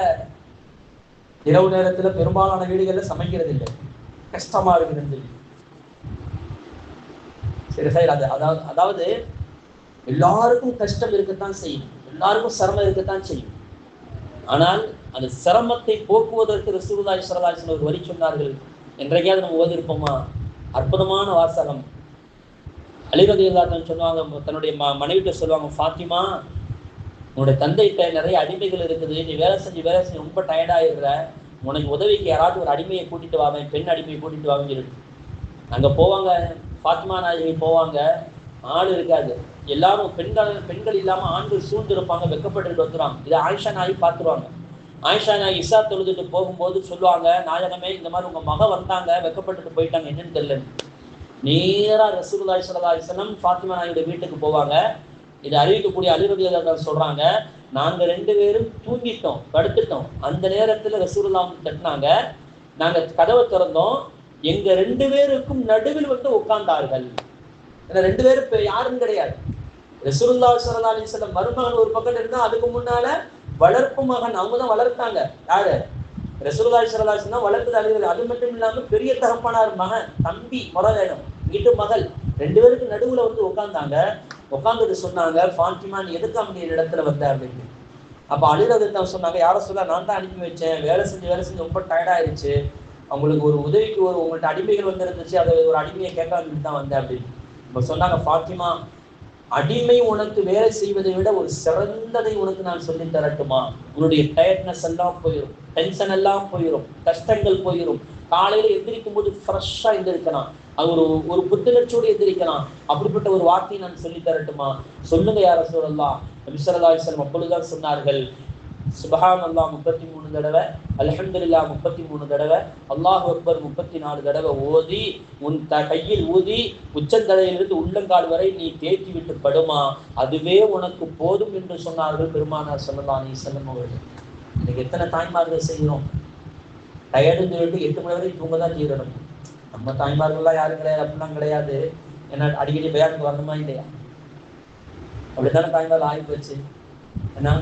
இரவு நேரத்துல பெரும்பாலான வீடுகள்ல சமைக்கிறது இல்லை, கஷ்டமா இருக்குது. சரி சரி, அதாவது எல்லாருக்கும் கஷ்டம் இருக்கத்தான் செய்யும், எல்லாருக்கும் சிரமம் இருக்கத்தான் செய்யும். ஆனால் அந்த சிரமத்தை போக்குவதற்கு ரசூலுல்லாஹி ஸல்லல்லாஹு அலைஹி வஸல்லம் ஒரு வழி சொன்னார்கள். என்றைக்காவது நம்ம ஓதிருப்போமா? அற்புதமான வாசகம். அலி ரலியல்லாஹு அன்ஹு சொல்லுவாங்க, தன்னுடைய மனைவிட்ட சொல்லுவாங்க, ஃபாத்திமா, உன்னுடைய தந்தைகிட்ட நிறைய அடிமைகள் இருக்குது, நீ வேலை செஞ்சு ரொம்ப டயர்டாயிருக்கிற, உனக்கு உதவிக்கு யாராவது ஒரு அடிமையை கூட்டிட்டு வாங்க, பெண் அடிமையை கூட்டிட்டு வாங்கன்னு சொல்லிட்டு அங்க போவாங்க. ஃபாத்திமா நாயகி போவாங்க, ஆள் இருக்காது, எல்லாரும் பெண்கள் இல்லாம ஆண்கள் சூழ்ந்து இருப்பாங்க, வெக்கப்பட்டு வந்துடுவாங்க. இதை ஆயிஷா நாயகி பார்த்துருவாங்க. ஆயிஷா நாயகி இஷா தொழுதுட்டு போகும்போது சொல்லுவாங்க, நாயகமே இந்த மாதிரி உங்க மக வந்தாங்க, வெக்கப்பட்டுட்டு போயிட்டாங்க, என்னன்னு தெரியல. நேரா ரசூலுல்லாஹி ஸல்லல்லாஹு அலைஹி வஸல்லம் ஃபாத்திமா நாயகியோட வீட்டுக்கு போவாங்க. இதை அறிவிக்கக்கூடிய அலி ரலியல்லாஹு அன்ஹு சொல்றாங்க, நாங்க 2 பேரும் தூங்கிட்டோம், படுத்துட்டோம். அந்த நேரத்துல ரசூலுல்லாஹ் தட்டினாங்க, நாங்க கதவை திறந்தோம், எங்க 2 பேருக்கும் நடுவில் வந்து உட்கார்ந்தார்கள். 2 பேரும் யாரும் கிடையாது. ரசூலுல்லாஹி ஸல்லல்லாஹு அலைஹி வஸல்லம் மருமகன் ஒரு பக்கம் இருந்தா, அதுக்கு முன்னால வளர்ப்பு மகன், அவங்க தான் வளர்த்தாங்க. யாரு? ரசூலுல்லாஹி ஸல்லல்லாஹு அலைஹி வஸல்லம் வளர்த்தது அலி. அது மட்டும் இல்லாம பெரிய தகப்பனார் மகன், தம்பி முறை வேணும், இங்கிட்டு மகள், 2 பேருக்கு நடுவுல வந்து உட்கார்ந்தாங்க. உட்கார்ந்துட்டு சொன்னாங்க, ஃபாத்திமா, நீ எதுக்கு அப்படி இடத்துல வந்த அப்படின்னு. அப்ப அலிரதியல்லாஹு சொன்னாங்க, யார சொல்ல நான் தான் அனுப்பி வச்சேன், வேலை செஞ்சு ரொம்ப டயர்டாயிருச்சு, அவங்களுக்கு ஒரு உதவிக்கு உங்கள்கிட்ட அடிமைகள் வந்துருந்துச்சு, அதை ஒரு அடிமையை கேட்கலான்னு தான் வந்தேன் அப்படின்னு. இப்ப சொன்னாங்க, ஃபாத்திமா, அடிமை உனக்கு வேலை செய்வதை விட ஒரு சிறந்ததை உனக்கு நான் சொல்லி தரட்டுமா? உன்னுடைய டயர்ட்னஸ் எல்லாம் போயிடும், டென்ஷன் எல்லாம் போயிடும், கஷ்டங்கள் போயிடும். காலையில எந்திரிக்கும் போது ஃப்ரெஷ்ஷா எந்திரிக்கலாம், அது ஒரு புத்துணர்ச்சியோடு எந்திரிக்கலாம். அப்படிப்பட்ட ஒரு வார்த்தையை நான் சொல்லி தரட்டுமா? சொல்லுங்க யா ரசூலல்லாஹ். நபி ஸல்லல்லாஹு அலைஹி வஸல்லம் அப்பொழுதுதான் சொன்னார்கள், சுப்ஹானல்லாஹ் 33 தடவை, அல்ஹம்துலில்லாஹ் 33 தடவை, அல்லாஹு அக்பர் 34 தடவை ஓதி உன் கையில் ஊதி உச்சந்தலையிலிருந்து உள்ளங்கால் வரை நீ தேக்கி விட்டு படுமா, அதுவே உனக்கு போதும் என்று சொன்னார்கள் பெருமானார் ஸல்லல்லாஹு அலைஹி வஸல்லம் அவர்கள். இன்னைக்கு எத்தனை தாய்மார்கள் செய்கிறோம்? டயர்டுன்னு சொல்லிட்டு 8 மணி வரைக்கும் தூங்க தான் தீரணும். நம்ம தாய்மார்கள்லாம் யாரும் கிடையாது, அப்படிலாம் கிடையாது. ஏன்னா அடிக்கடி பயானுக்கு வரணுமா இல்லையா? அப்படித்தானே தாய்மார்கள் ஆகி போச்சு. ஏன்னா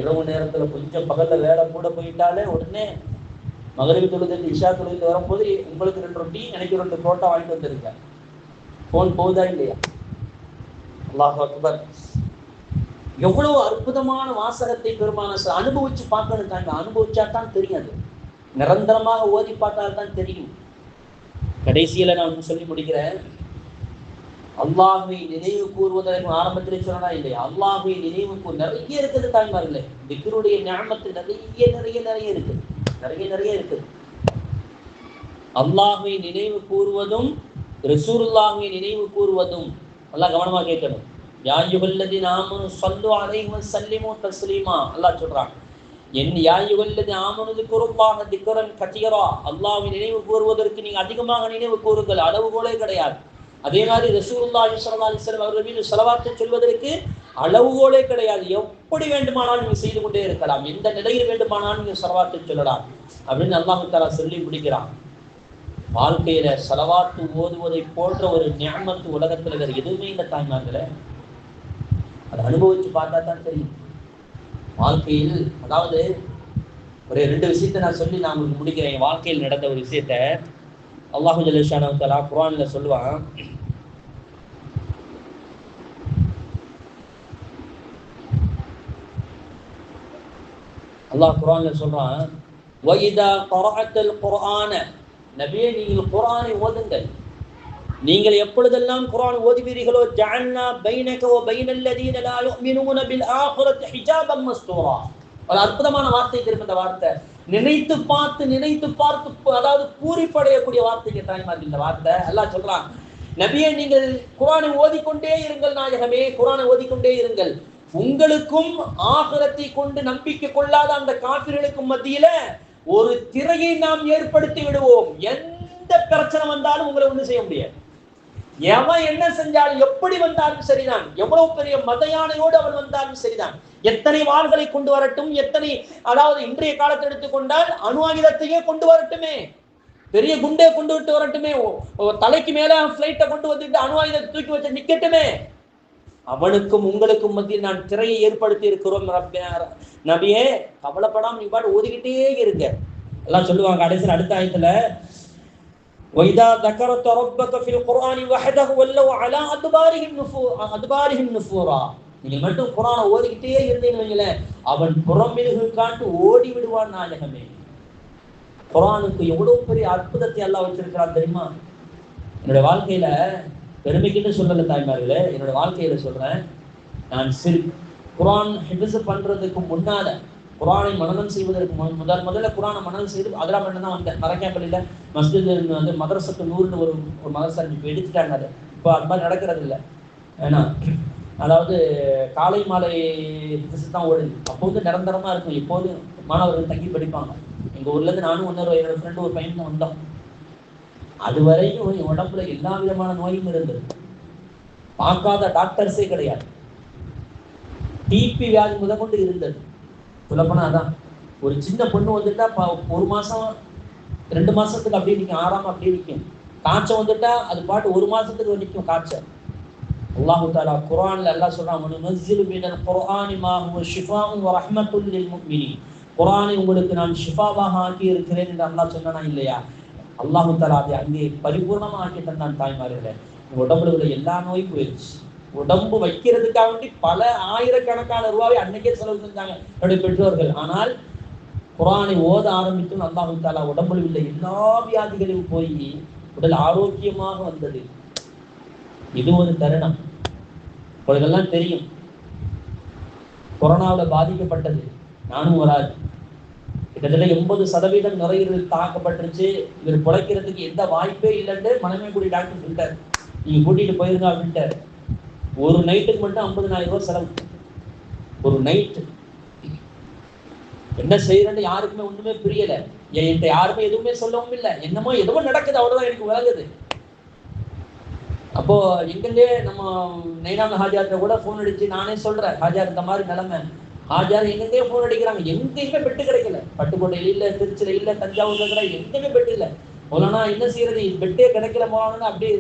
இரவு நேரத்துல கொஞ்சம் பகல்ல வேலை கூட போயிட்டாலே உடனே மகரிபு தொழுது இஷா தொழுது வரும்போது உங்களுக்கு 2 ரொட்டி, எனக்கு 2 புரோட்டா வாங்கிட்டு வந்துருங்க. போன் போகுதா இல்லையா? அல்லாஹ் அக்பர். எவ்வளவு அற்புதமான வாசகத்தை பெருமான அனுபவிச்சு பார்க்கணுட்டாங்க. அனுபவிச்சா தான் தெரியும், அது நிரந்தரமாக ஓதி பார்த்தால்தான் தெரியும். கடைசியில நான் சொல்லி முடிக்கிறேன். அல்லாஹ்வை நினைவு கூறுவதற்கு ஆரம்பத்திலே சொன்னா இல்லையா, அல்லாஹ்வை நினைவு நிறைய இருக்குது தாய்மார்களே. திக்ருடைய நிஅமத்து நிறைய இருக்குது. அல்லாஹ்வை நினைவு கூறுவதும் ரசூலுல்லாஹ்வை நினைவு கூறுவதும் அல்லாஹ் கவனமா கேட்கணும். யா அய்யுஹல்லதீன ஆமனு ஸல்லு அலைஹி வஸல்லிமு தஸ்லீமா. அல்லாஹ் சொல்றான், யா அய்யுஹல்லதீன ஆமனு திக்ருல்லாஹ திக்ரன் கதீரா. அல்லாஹ்வை நினைவு கூறுவதற்கு நீங்க அதிகமாக நினைவு கூறுங்கள், அளவுகோலே கிடையாது. அதே மாதிரி ரசூலுல்லாஹி ஸல்லல்லாஹு அலைஹி வஸல்லம் அவர்கள் மீது ஸலவாத் சொல்வதற்கு அளவுகோலே கிடையாது. எப்படி வேண்டுமானாலும் நீங்க செய்து கொண்டே இருக்கலாம், எந்த நிலையில் வேண்டுமானாலும் நீங்க ஸலவாத் சொல்லலாம் அப்படின்னு அல்லாஹ் தஆலா சொல்லி முடிக்கிறான். வாழ்க்கையில ஸலவாத் ஓதுவதை போன்ற ஒரு நிஅமத் உலகத்துல வேற எதுவுமே இல்லை தாய்மார்களே. அதை அனுபவிச்சு பார்த்தா தான் தெரியும். வாழ்க்கையில் அதாவது ஒரு 2 விஷயத்தை நான் சொல்லி நான் உங்களுக்கு முடிக்கிறேன். வாழ்க்கையில் நடந்த ஒரு விஷயத்த அல்லாஹ் ஜல்ல ஷானஹு தஆலா குர்ஆன்ல சொல்லுவான். அல்லாஹ் குர்ஆன்ல சொல்றான், வஇதா கரஅத்தல் குர்ஆன, நபியே நீங்கள் குர்ஆனை ஓதுங்கள். நீங்கள் எப்பொழுதெல்லாம் குர்ஆன் ஓதுவீர்களோ ஜஅல்னா பைனக வ பைனல் லதீன லா யுமினூன பில் ஆখিরাতি ஹிஜாபம் மஸ்தூரா. ஒரு அற்புதமான வார்த்தை இருக்கு இந்த வார்த்தை. நினைத்து பார்த்து அதாவது பூரிப்படையக்கூடிய வார்த்தைக்கு தாய்மார்கள் இந்த வார்த்தை. அல்லாஹ் சொல்றான், நபியே நீங்கள் குர்ஆனை ஓதிக்கொண்டே இருங்கள் நாயகமே, குர்ஆனை ஓதிக்கொண்டே இருங்கள். உங்களுக்கும் ஆகிரத்தை கொண்டு நம்பிக்கை கொள்ளாத அந்த காபிர்களுக்கும் மத்தியில ஒரு திரையை நாம் ஏற்படுத்தி விடுவோம். எந்த பிரச்சனை வந்தாலும் உங்களை ஒண்ணு செய்ய முடியாது. எவன் என்ன செஞ்சாலும் எப்படி வந்தாலும் சரிதான், எவ்வளவு பெரிய மதயானையோடு அவன் வந்தாலும் சரிதான், எத்தனை வாள்களை கொண்டு வரட்டும், எத்தனை அதாவது இன்றைய காலத்தை எடுத்துக்கொண்டால் அணு ஆயுதத்தையே கொண்டு வரட்டுமே, பெரிய குண்டே கொண்டு விட்டு வரட்டுமே, தலைக்கு மேல பிளைட்டை கொண்டு வந்துட்டு அணு ஆயுதத்தை தூக்கி வச்சு நிக்கட்டுமே, அவனுக்கும் உங்களுக்கும் மத்தியில் நான் திரையை ஏற்படுத்தி இருக்கிறோம். நபியே கவலைப்படாம நீ பாட்டு ஓதிக்கிட்டே இருங்க. எல்லாம் சொல்லுவாங்க கடைசியில் அடுத்த ஆயத்துல, وَإِذَا ذَكَرْتَ رَبَّكَ فِي الْقُرْآنِ وَحْدَهُ وَلَّوْا عَلَى أَدْبَارِهِمْ نُفُورًا. நீங்க மட்டும் குர்ஆனை ஓதிக்கிட்டே இருந்தீங்கன்னு அவன் புறமிருகு காட்டு ஓடி விடுவான் நாயகமே. குர்ஆனுக்கு எவ்வளவு பெரிய அற்புதத்தை அல்லாஹ் வச்சிருக்கிறான் தெரியுமா? என்னுடைய வாழ்க்கையில பெருமைக்குன்னு சொல்லல தாய்மார்களே, என்னோட வாழ்க்கையில சொல்றேன். நான் குர்ஆன் ஹிஃப்ஸ் பண்றதுக்கு முன்னால, குர்ஆனை மனனம் செய்வதற்கு முதல்ல குர்ஆனை மனனம் செய்து அதெல்லாம் மட்டும் தான் வந்தேன். மரக்காப்பள்ளியில மஸ்ஜித் வந்து மதரசத்து நூறுன்னு ஒரு மதரசா இப்போ எடுத்துட்டாங்க. அது இப்போ அது மாதிரி நடக்கிறது இல்லை. ஏன்னா அதாவது காலை மாலை ஹிஃப்ஸ் தான் ஓடுது. அப்போ வந்து நிரந்தரமா இருக்கும், இப்போது மாணவர்கள் தங்கி படிப்பாங்க. எங்க ஊர்ல இருந்து நானும் என்னோட ஃப்ரெண்டு ஒரு பையன் வந்தோம். அது வரைக்கும் என் உடம்புல எல்லா விதமான நோயும் இருந்தது, பார்க்காத டாக்டர்ஸே கிடையாது. டிபி வியாதி முதற்கொண்டு இருந்தது. சொல்லப்போனா அதான் ஒரு சின்ன பொண்ணு வந்துட்டா 1 மாசம் 2 மாசத்துக்கு அப்படியே நிற்கும், ஆறாம அப்படியே நிற்கும். காய்ச்சல் வந்துட்டா அது பாட்டு 1 மாசத்துக்கு நிற்கும் காய்ச்சல். அல்லாஹ் தஆலா குர்ஆன்ல அல்லாஹ் சொல்றான், நுனஸ்ஸிலு மினல் குர்ஆனி மா ஹுவ ஷிஃபாஉன் வ ரஹ்மத்துல் லில் முஃமினீன். குர்ஆனை உங்களுக்கு நான் ஷிஃபாவாக ஆக்கி இருக்கிறேன் என்று அல்லாஹ் சொன்னானா இல்லையா? அல்லாஹ் தஆலா அதை அங்கே பரிபூர்ணமா ஆக்கி தந்தான் தாய்மார்களே. உங்க உடம்புல உள்ள எல்லா நோயும் போயிடுச்சு. உடம்பு வைக்கிறதுக்காக வேண்டி பல ஆயிரக்கணக்கான ரூபாவை அன்னைக்கே செலவு செஞ்சாங்க என்னுடைய பெற்றோர்கள். ஆனால் குர்ஆனை ஓத ஆரம்பித்தும் அல்லாஹ் தஆலா உடம்புல உள்ள எல்லா வியாதிகளையும் போய் உடல் ஆரோக்கியமாக வந்தது. இது ஒரு தருணம். உங்களுக்கெல்லாம் தெரியும், கொரோனாவில் பாதிக்கப்பட்டது நானும் ஒரு ஆள். கிட்டத்தட்ட 80% நுரையீரல் தாக்கப்பட்டுருச்சு. இவர் பிழைக்கிறதுக்கு எந்த வாய்ப்பே இல்லைன்னு மனமேக்குடி டாக்டர் சொல்லிட்டார், நீங்க கூட்டிட்டு போயிருங்க அப்படின்ட்டார். ஒரு நைட்டுக்கு மட்டும் 50,000 ரூபாய் செலவு. ஒரு நைட்டு. என்ன செய்யறேன்னு யாருக்குமே ஒண்ணுமே புரியல. என்கிட்ட யாருமே எதுவுமே சொல்லவும் இல்லை. என்னமோ எதுவும் நடக்குது, அவ்வளவுதான் எனக்கு விளங்குது. அப்போ எங்களே நம்ம நைனாங்க ஹாஜார்கிட்ட கூட போன் அடிச்சு நானே சொல்றேன், ஹாஜார் இந்த மாதிரி நிலைமை. ஹாஜார் எங்கெங்கே போன் அடிக்கிறாங்க, எங்கேயுமே பெட்டு கிடைக்கல. பட்டுக்கோட்டையில இல்ல, திருச்சியில இல்ல, தஞ்சாவூர்ல இருக்கிற எங்கேயுமே பெட்டு இல்லை. மௌலானா என்ன செய்யறது, பெட்டே கிடைக்கல மௌலானா. அப்படியே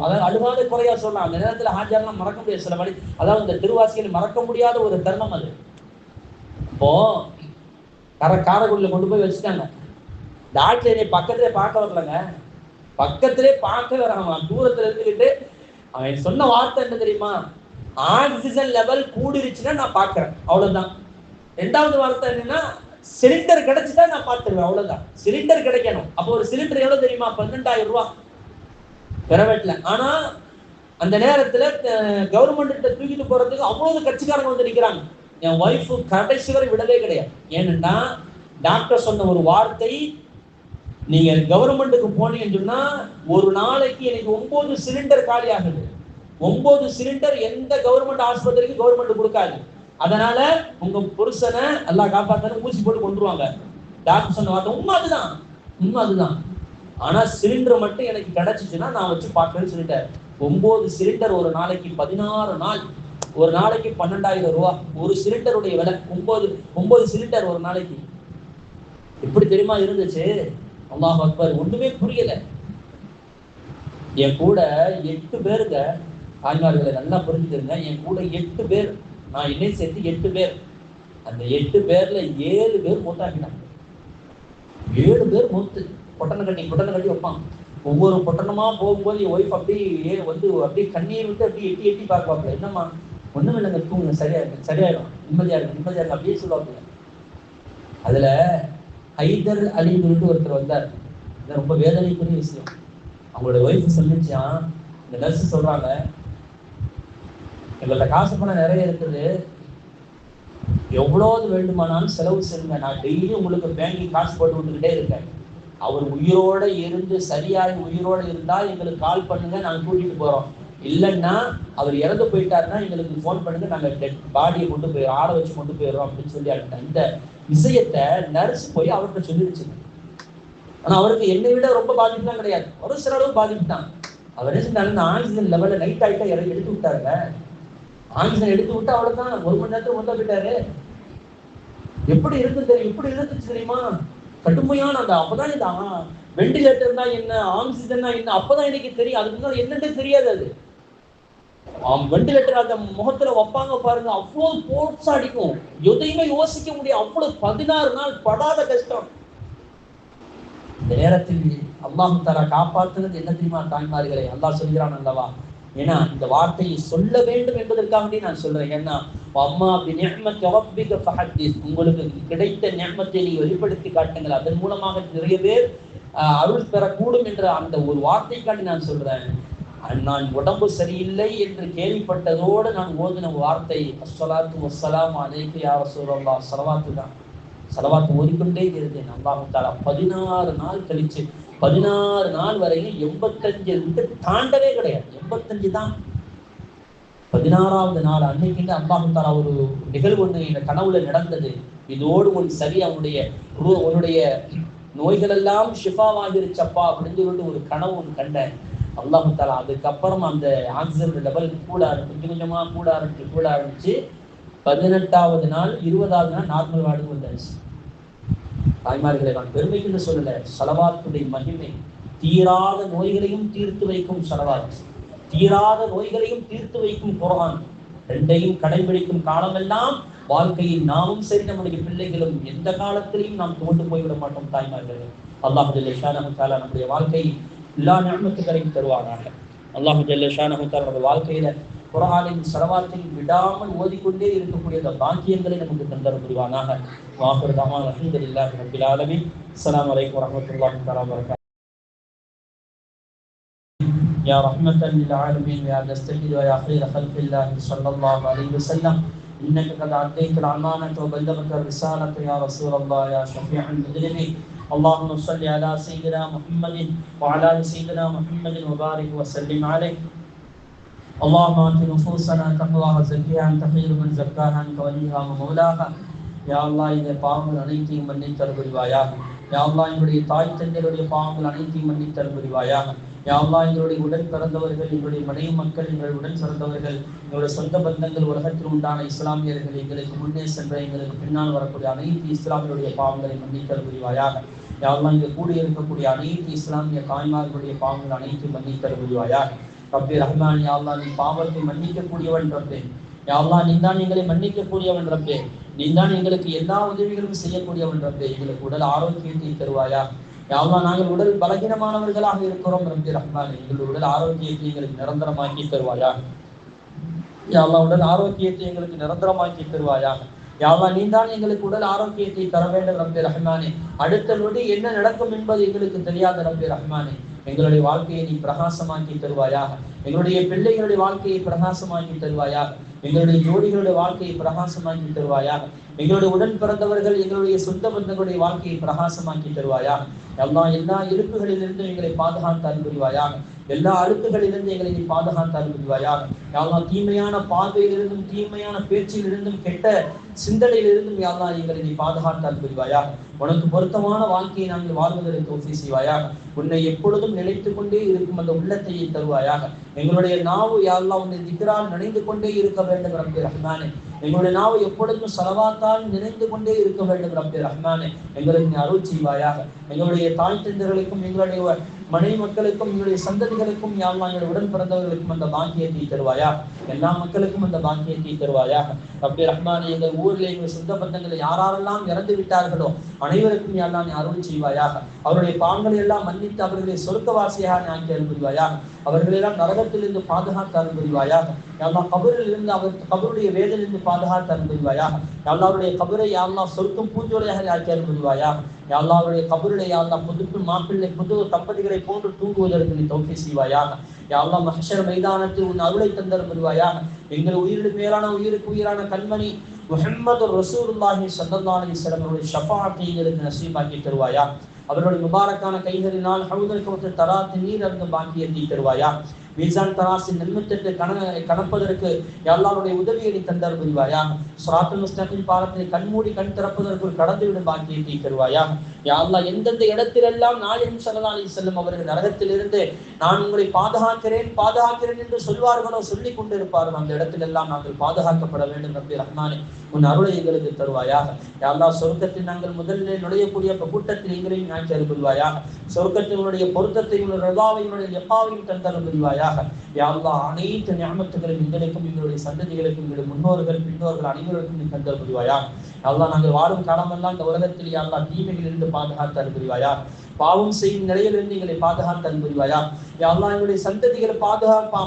அதாவது அழுகாத குறையா சொல்லலாம். அந்த நேரத்துல ஹாஜார்லாம் மறக்க முடியாது. சில மாதிரி அதாவது இந்த திருவாசியில் மறக்க முடியாத ஒரு தருணம் அது. இப்போ காரைக்குடியில கொண்டு போய் வச்சுட்டாங்க. டாக்டர் என்னை பக்கத்திலே பார்க்க வரலங்க, பக்கத்திலே பார்க்க வராம தூரத்துல இருந்துக்கிட்டு அவன் சொன்ன வார்த்தை என்ன தெரியுமா, ஆக்சிஜன் லெவல் கூடிருச்சுன்னா நான் பாக்குறேன், அவ்வளவுதான். ரெண்டாவது வார்த்தை என்னன்னா, சிலிண்டர் கிடைச்சுட்டா நான் பார்த்துருவேன், அவ்வளவுதான். சிலிண்டர் கிடைக்கணும். அப்போ ஒரு சிலிண்டர் எவ்வளவு தெரியுமா, 12,000 ரூபாய் பிரைவேட்ல. ஆனா அந்த நேரத்துல கவர்மெண்ட் தூக்கிட்டு போறதுக்கு அவ்வளவு கட்சிக்காரங்க வந்து நிக்கிறாங்க. என் ஒய்ஃப் கடைசி வரை விடவே கிடையாது. ஏன்னா டாக்டர் சொன்ன ஒரு வார்த்தை, நீங்க கவர்மெண்ட்டுக்கு போனீங்கன்னு சொன்னா ஒரு நாளைக்கு எனக்கு 9 சிலிண்டர் காலி ஆகுது. 9 சிலிண்டர் எந்த கவர்மெண்ட் ஆஸ்பத்திரிக்கு கவர்மெண்ட் கொடுக்காது. அதனால உங்க புருஷனை எல்லாம் காப்பாத்தாலும் ஊசி போட்டு கொண்டுருவாங்க. டாக்டர் சொன்ன வார்த்தை உண்மை அதுதான், உண்மை அதுதான். ஆனா சிலிண்டர் மட்டும் எனக்கு கிடைச்சிச்சுன்னா நான் வச்சு பார்க்கணும்னு சொல்லிட்டாரு. 9 சிலிண்டர் ஒரு நாளைக்கு 16 நாள், ஒரு நாளைக்கு 12,000 ரூபாய். ஒரு சிலிண்டருடைய விலை 9 சிலிண்டர் ஒரு நாளைக்கு. எப்படி தெரியுமா இருந்துச்சு? அல்லாஹ் அக்பர். ஒண்ணுமே புரியல. என் கூட 8 பேருங்க, தாய்மார்களை நல்லா புரிஞ்சுக்கிறேங்க. என் கூட 8 பேர், நான் என்னை சேர்த்து 8 பேர். அந்த 8 பேர்ல 7 பேர் மூத்தாக்கிட்டாங்க. 7 பேர் மூத்து பொட்டனை கட்டி வைப்பாங்க. ஒவ்வொரு பொட்டணமா போகும்போது என் ஒய்ஃப் அப்படியே வந்து அப்படியே கண்ணியை விட்டு அப்படியே எட்டி எட்டி பார்ப்பாங்க. என்னம்மா, ஒண்ணும் இல்லைங்க, தூங்குங்க, சரியாயிடும், நிம்மதியா இருக்கு அப்படியே சொல்லுவாங்க. அதுல ஹைதர் அலின்னு சொல்லிட்டு ஒருத்தர் வந்தார். இது ரொம்ப வேதனைக்குரிய விஷயம். அவங்களோட ஒய்ஃப் சொல்லிச்சான், இந்த நர்ஸ் சொல்றாங்க, எங்கள்ட்ட காசு பணம் நிறைய இருக்குது, எவ்வளவு வேண்டுமானாலும் செலவு செய்யுங்க, நான் டெய்லி உங்களுக்கு பேங்கிங் காசு போட்டு விட்டுக்கிட்டே இருக்கேன். அவர் உயிரோட இருந்து சரியாகி உயிரோட இருந்தா எங்களுக்கு கால் பண்ணுங்க, நாங்க கூட்டிட்டு போறோம். இல்லைன்னா அவர் இறந்து போயிட்டாருன்னா எங்களுக்கு போன் பண்ணுங்க, நாங்க டெட் பாடியை கொண்டு போயிடும், ஆளை வச்சு கொண்டு போயிடுறோம் அப்படின்னு சொல்லி அழுத்தேன். இந்த விஷயத்த நர்ஸ் போய் அவர்கிட்ட சொல்லிடுச்சு. ஆனா அவருக்கு என்னை விட ரொம்ப பாதிப்பு தான் கிடையாது, ஒரு சில அளவு பாதிப்பு தான். அவர் என்ன ஆக்சிஜன் லெவல்ல நைட் ஆகிட்டா எடுத்து விட்டாருங்க. ஆக்சிஜன் எடுத்து விட்டா அவ்வளவுதான், 1 மணி நேரத்துக்கு உள்ள போயிட்டாரு. எப்படி இருந்து தெரியும், எப்படி இருந்துச்சு தெரியுமா? கடுமையான அந்த அப்பதான் இந்த வெண்டிலேட்டர் தான் என்ன, ஆக்சிஜன் தான் என்ன, அப்பதான் எனக்கு தெரியும். அதுக்கு முன்னாடி என்னன்னே தெரியாது. அது வெண்டிலேட்டர் அந்த முகத்துல வைப்பாங்க பாருங்க, அவ்வளவு போர்ஸ் அடிக்கும், எதையுமே யோசிக்க முடியும். அவ்வளவு 16 நாள் படாத கஷ்டம். இந்த நேரத்தில் அல்லாஹ் தஆலா காப்பாற்றுறது என்ன தெரியுமா தாய்மார்களே? அல்லாஹ் சொல்கிறான் அல்லவா, ஏன்னா இந்த வார்த்தையை சொல்ல வேண்டும் என்பதற்காக நான் சொல்றேன். ஏன்னா அம்மா பிநிஅமத்தி ரப்பிக ஃபஹதீஸ், உங்களுக்கு கிடைத்த நிஅமத்தை நீ வெளிப்படுத்தி காட்டுங்கள், அதன் மூலமாக நிறைய பேர் அருள் பெறக்கூடும் என்ற அந்த ஒரு வார்த்தைக்காண்டி நான் சொல்றேன். நான் உடம்பு சரியில்லை என்று கேள்விப்பட்டதோடு நான் ஓதின வார்த்தை அஸ்ஸலாத்து வஸ்ஸலாமு அலைக்க யா ரசூலல்லாஹ், ஸலவாத்து தான். ஸலவாத்து ஓதிக்கொண்டே இருந்தேன். அல்லாஹ் தஆலா 16 நாள் கழிச்சு, 16 நாள் வரையும் 85 விட்டு தாண்டவே கிடையாது. 85 தான். 16வது நாள் அன்னைக்கு அல்லாஹ் தஆலா ஒரு நிகழ்வு ஒன்று இந்த கனவுல நடந்தது. இதோடு ஒரு சரி உன்னுடைய நோய்கள் எல்லாம் ஷிஃபாவாகிருச்சப்பா அப்படின்னு சொல்லிட்டு ஒரு கனவு ஒன்று கண்டேன். அல்லாஹ் தஆலா அதுக்கப்புறம் அந்த ஆக்சிஜன் லெவல் கொஞ்சம் கொஞ்சமா கூட ஆரம்பிச்சு 18வது நாள் 20வது நாள் நார்மல் வார்டுக்கு வந்தாச்சு. தாய்மார்களை நான் பெருமைக்கு சொல்லல, ஸலவாத்துடைய மகிமை தீராத நோய்களையும் தீர்த்து வைக்கும் ஸலவாத், தீராத நோய்களையும் தீர்த்து வைக்கும் குர்ஆன், ரெண்டையும் கடைபிடிக்கும் காலமெல்லாம் வாழ்க்கையில் நாமும் சரி நம்முடைய பிள்ளைகளும் எந்த காலத்திலையும் நாம் தோண்டு போய்விட மாட்டோம். தாய்மார்களே, அல்லாஹ் ஜல்ல ஷானஹு தஆலா நம்முடைய வாழ்க்கையில் எல்லா நிஅமத்துகளையும் தருவானாக. அல்லாஹ் ஜல்ல ஷானஹு தஆலா நம்முடைய வாழ்க்கையில குர்ஆனின் ஸலவாத்தையும் விடாமல் ஓதிக்கொண்டே இருக்கக்கூடிய அந்த பாக்கியங்களை நமக்கு தந்தர் புரிவானாக. வாஹிரு தஅவானா அல்ஹம்துலில்லாஹி ரப்பில் ஆலமீன். அஸ்ஸலாமு அலைக்கும் வரஹ்மத்துல்லாஹி தஆலா வபரகாத்துஹு. يا رحمة للعالمين يا نستجد ويا خير خلق الله صلى الله عليه وسلم إنك قد أديت الأمانة وبلغت الرسالة يا رسول الله يا شفيع المذنبين. اللهم صل على سيدنا محمد وعلى آل سيدنا محمد وبارك وسلم عليه. اللهم آت نفوسنا تقواها زكيها أنت خير من زكاها أنت وليها ومولاها. يا الله இந்த பாவங்கள் அனைத்தையும் மன்னித்தருள் புரிவாயாக. யா அல்லாஹ் எங்களுடைய தாய் தந்தையருடைய பாவங்கள் அனைத்தையும் மன்னித்தருள் புரிவாயாக. யா அல்லாஹ் எங்களுடைய உடன் பிறந்தவர்கள், எங்களுடைய மனைவி மக்கள், எங்களுடைய உடன் பிறந்தவர்கள், எங்களுடைய சொந்த பந்தங்கள், உலகத்தில் உண்டான இஸ்லாமியர்கள், எங்களுக்கு முன்னே சென்ற எங்களுக்கு பின்னால் வரக்கூடிய அனைத்து இஸ்லாமியருடைய பாவங்களை மன்னித்தருள் புரிவாயாக. யா அல்லாஹ் இங்கே கூடி இருக்கக்கூடிய அனைத்து இஸ்லாமிய தாய்மார்களுடைய பாவங்கள் அனைத்தையும் மன்னித்தருள் புரிவாயாக. ரப்பே ரஹ்மான், யா அல்லாஹ் நீ பாவத்தை மன்னிக்கக்கூடியவன் ரப்பே. யா அல்லாஹ் நீ தான் எங்களை மன்னிக்கக்கூடியவன் ரப்பே. நீ தான் எங்களுக்கு எல்லா உதவிகளும் செய்யக்கூடியவன் ரப்பே. எங்களுக்கு உடல் ஆரோக்கியத்தை தருவாயா. யா அல்லாஹ் நாங்கள் உடல் பலகீனமானவர்களாக இருக்கிறோம் ரப்பே ரஹ்மான். எங்களுடைய உடல் ஆரோக்கியத்தை எங்களுக்கு நிரந்தரமாக்கி தருவாயா. யா அல்லாஹ் உடல் ஆரோக்கியத்தை எங்களுக்கு நிரந்தரமாக்கி தருவாயா. யா அல்லாஹ் நீ தான் எங்களுக்கு உடல் ஆரோக்கியத்தை தர வேண்டும் ரப்பே ரஹ்மானே. அடுத்த நொடி என்ன நடக்கும் என்பது எங்களுக்கு தெரியாத ரப்பே ரஹ்மானே. எங்களுடைய வாழ்க்கையை நீ பிரகாசமாக்கி தருவாயாக. எங்களுடைய பிள்ளைகளுடைய வாழ்க்கையை பிரகாசமாக்கி தருவாயாக. எங்களுடைய ஜோடிகளுடைய வாழ்க்கையை பிரகாசமாக்கி தருவாயாக. எங்களுடைய உடன் பிறந்தவர்கள், எங்களுடைய சொந்த பந்தங்களுடைய வாழ்க்கையை பிரகாசமாக்கி தருவாயாக. எல்லா இழுப்புகளிலிருந்தும் எங்களை பாதுகாத்தால் புரிவாயாக. எல்லா அழுக்குகளிலிருந்து எங்களை நீ பாதுகாத்தால் புரிவாயாக. யாழ்லாம் தீமையான பார்வையிலிருந்தும், தீமையான பேச்சிலிருந்தும், கெட்ட சிந்தனையிலிருந்தும் யாழ்லாம் எங்களை நீ பாதுகாத்தால் புரிவாயாக. உனக்கு பொருத்தமான வாழ்க்கையை நாங்கள் வாழ்வதற்கு தௌஃபீக் செய்வாயாக. உன்னை எப்பொழுதும் நினைத்துக் கொண்டே இருக்கும் அந்த உள்ளத்தையை தருவாயாக. எங்களுடைய நாவு யாழ்லாம் உன்னை திக்ரால் நினைந்து கொண்டே இருக்க வேண்டும் ரப்பே ரஹ்மானே. எங்களுடைய நாவு எப்பொழுதும் ஸலவாத்தால் நினைந்து கொண்டே இருக்க வேண்டும் ரப்பே ரஹ்மானே. எங்களுக்கு அருள் செய்வாயாக. எங்களுடைய தாய் தந்தையர்களுக்கும், எங்களுடைய மனைவி மக்களுக்கும், எங்களுடைய சந்ததிகளுக்கும், யாழ்லாம் எங்களுடைய உடன் பிறந்தவர்களுக்கும் அந்த பாக்கியத்தை தருவாயா. எல்லா மக்களுக்கும் அந்த பாக்கியத்தை தருவாயா ரப்பே ரஹ்மானே. எங்கள் ஊரில் எங்கள் சொந்த பந்தங்களை யாரெல்லாம் இறந்து விட்டார்களோ அனைவருக்கும் யாழ்லாம் நீ அருள் செய்வாயாக. அவருடைய பாவங்களை எல்லாம் மன்னித்து அவர்களை சொர்க்கவாசியாக நீ ஆக்கி அருள் புரிவாயாக. அவர்களெல்லாம் நரகத்திலிருந்து பாதுகாத்து அருள் புரிவாயாக. யாழ்லாம் கபரில் இருந்து, அவர் கபருடைய வேதலிருந்து பாதுகாத்து அருள் புரிவாயாக. யாழ்லாவுடைய கபரை யாழ்லாம் சொர்க்கம் பூஞ்சோலையாக ஆக்கி அருள் புரிவாயாக. யாழ்லாவுடைய கபருடைய யாழ்லாம் புது மாப்பிள்ளை, புது தம்பதிகளை போன்று தூங்குவதற்கு நீ தௌஃபீக் செய்வாயாக. யாழ்லாம் மஹ்ஷர் மைதானத்தில் உன் அருளை தந்தர் புரிவாயாக. எங்கள் உயிரின் மேலான உயிருக்கு உயிரான கண்மணி முஹம்மது ரசூலுல்லாஹி ஸல்லல்லாஹு அலைஹி வஸல்லம் அவருடைய ஷஃபாஅத்தை எங்களுக்கு நசீபாக்கி தருவாயா. அவருடைய முபாரக்கான கைகளினால் ஹவுதுல் கௌசர் தராத்து நீர் அருந்த பாக்கியத்தை தருவாயா. மீசான் தராசின் நிர்மித்தத்தை கணப்பதற்கு எல்லாருடைய உதவியை நீ தந்தர் புரிவாயா. ஸிராத்துல் முஸ்தகீம் பாலத்தை கண்மூடி கண் திறப்பதற்கு ஒரு கடந்துவிடும் பாக்கியத்தை தருவாயா. யா அல்லாஹ் எந்தெந்த இடத்திலெல்லாம் நாயகம் ஸல்லல்லாஹு அலைஹி வஸல்லம் அவர்கள் நரகத்திலிருந்து நான் உங்களை பாதுகாக்கிறேன் என்று சொல்வார்களோ, சொல்லிக் கொண்டிருப்பார்கள், அந்த இடத்திலெல்லாம் நாங்கள் பாதுகாக்கப்பட வேண்டும் ரப்பே ரஹ்மானே. உன் அருளை எங்களுக்கு தருவாயாக. யா அல்லாஹ் சொர்க்கத்தில் நாங்கள் முதலில் நுழையக்கூடிய கூட்டத்தில் எங்களையும் ஆக்கி அருள் புரிவாயாக. சொர்க்கத்தில் உன்னுடைய பொருத்தத்தை, உன்னுடைய ரதாவை, உன்னுடைய யப்பாவையும் தந்தருள் புரிவாயாக. யா அல்லாஹ் அனைத்து நிஅமத்துகளையும் எங்களுக்கும், எங்களுடைய சந்ததிகளுக்கும், எங்களுடைய முன்னோர்கள் பின்னோர்கள் அனைவருக்கும் நீ தந்தருள் புரிவாயாக. யா அல்லாஹ் நாங்கள் வாழும் காலமெல்லாம் இந்த உலகத்தில் யா அல்லாஹ் தீமைகளிலிருந்து பாதுகாத்து அருள் புரிவாயாக. பாவம் செய்யும் நிலையிலிருந்து எங்களை பாதுகாத்து அருள் புரிவாயா. யா அல்லாஹ் எங்களுடைய சந்ததிகளை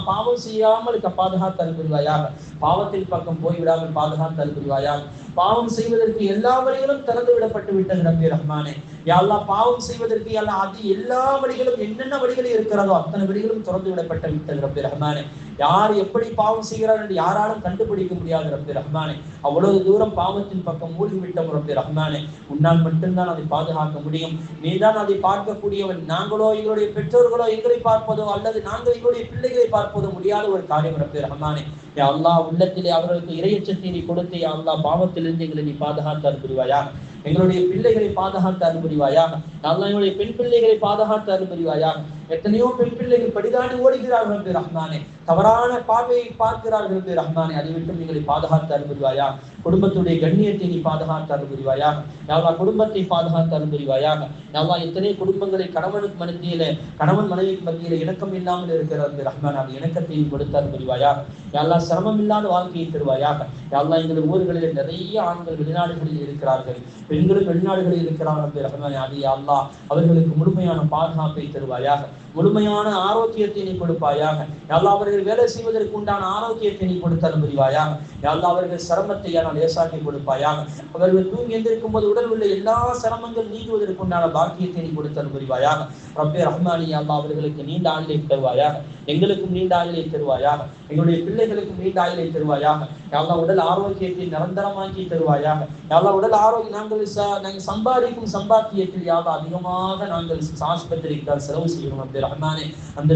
பாவம் செய்யாமல் பாதுகாத்து அருள் புரிவாயாக. பாவத்தின் பக்கம் போய்விடாமல் பாதுகாத்து அருள் புரிவாயா. பாவம் செய்வதற்கு எல்லா வழிகளும் திறந்து விடப்பட்டு விட்டது ரப்பே ரஹ்மானே. யா அல்லாஹ் பாவம் செய்வதற்கு அது எல்லா வழிகளும், என்னென்ன வழிகள் இருக்கிறதோ அத்தனை வழிகளும் திறந்து விடப்பட்டு விட்டது ரப்பே ரஹ்மானே. யார் எப்படி பாவம் செய்கிறார் என்று யாராலும் கண்டுபிடிக்க முடியாது ரப்பே ரஹ்மானே. அவ்வளவு தூரம் பாவத்தின் பக்கம் மூழ்கிவிட்டோம் ரப்பே ரஹ்மானே. உன்னால் மட்டும்தான் அதை பாதுகாக்க முடியும். நீதான் அதை பார்க்கக்கூடியவன். நாங்களோ எங்களுடைய பெற்றோர்களோ எங்களை பார்ப்பதோ அல்லது நாங்கள் எங்களுடைய பிள்ளைகளை பார்ப்பதோ முடியாத ஒரு காரியம் ரப்பே ரஹ்மானே. யா அல்லாஹ் உள்ளத்திலே அவர்களுக்கு இறையச்சத்தை நீ கொடுத்து யா அல்லாஹ் பாவத்திலிருந்து எங்களை நீ பாதுகாத்து அருள் புரிவாயாக. எங்களுடைய பிள்ளைகளை பாதுகாத்து அருள் புரிவாயாக. அல்லாஹ் எங்களுடைய பெண் பிள்ளைகளை பாதுகாத்து அருள் புரிவாயாக. எத்தனையோ பெண் பிள்ளைகள் படிதாண்டி ஓடுகிறார்கள் ரப்பே ரஹ்மானே. தவறான பார்வையை பார்க்கிறார்கள் ரப்பே ரஹ்மானே. அதை விட்டு எங்களை பாதுகாத்து அருள் புரிவாயாக. குடும்பத்துடைய கண்ணியத்தை நீ பாதுகாத்து அருள் புரிவாயாக. யா அல்லாஹ் குடும்பத்தை பாதுகாத்து அருள் புரிவாயாக. யா அல்லாஹ் எத்தனை குடும்பங்களை கணவனுக்கு மத்தியிலே, கணவன் மனைவிக்கு மத்தியிலே இணக்கம் இல்லாமல் இருக்கிற ரப்பே ரஹ்மானே, அந்த இணக்கத்தை கொடுத்து அருள் புரிவாயாக. யா அல்லாஹ் சிரமம் இல்லாத வாழ்க்கையை தருவாயாக. யா அல்லாஹ் எங்கள் ஊர்களில் நிறைய ஆண்கள் வெளிநாடுகளில் இருக்கிறார்கள், பெண்களும் வெளிநாடுகளில் இருக்கிறார்கள் ரப்பே ரஹ்மானே. அது யா அல்லாஹ் அவர்களுக்கு முழுமையான பாதுகாப்பை தருவாயாக. முழுமையான ஆரோக்கியத்தை நீ கொடுப்பாயாக. யாழ்லா அவர்கள் வேலை செய்வதற்கு உண்டான ஆரோக்கியத்தை நீ கொடுத்தல் புரிவாயாக. யாழ்லா அவர்கள் சிரமத்தை லேசாக்கி கொடுப்பாயாக. அவர்கள் தூங்கி எந்திருக்கும் போது உடல் உள்ள எல்லா சிரமங்கள் நீங்குவதற்கு உண்டான பாக்கியத்தை நீ கொடுத்தல் புரிவாயாக. ரப்பே ரஹ்மானி யாழ்லா அவர்களுக்கு நீண்ட ஆயுளை தருவாயாக. எங்களுக்கும் நீண்ட ஆயுளை தருவாயாக. எங்களுடைய பிள்ளைகளுக்கும் நீண்ட ஆயுளை தருவாயாக. யாழ்லா உடல் ஆரோக்கியத்தை நிரந்தரமாக்கி தருவாயாக. யாழ்லா உடல் ஆரோக்கியம் நாங்கள் சம்பாதிக்கும் சம்பாத்தியத்தில் யாழ்லா அதிகமாக நாங்கள் ஆஸ்பத்திரிக்கு செலவு செய்யணும். ரப்பே ரஹ்மானே அந்த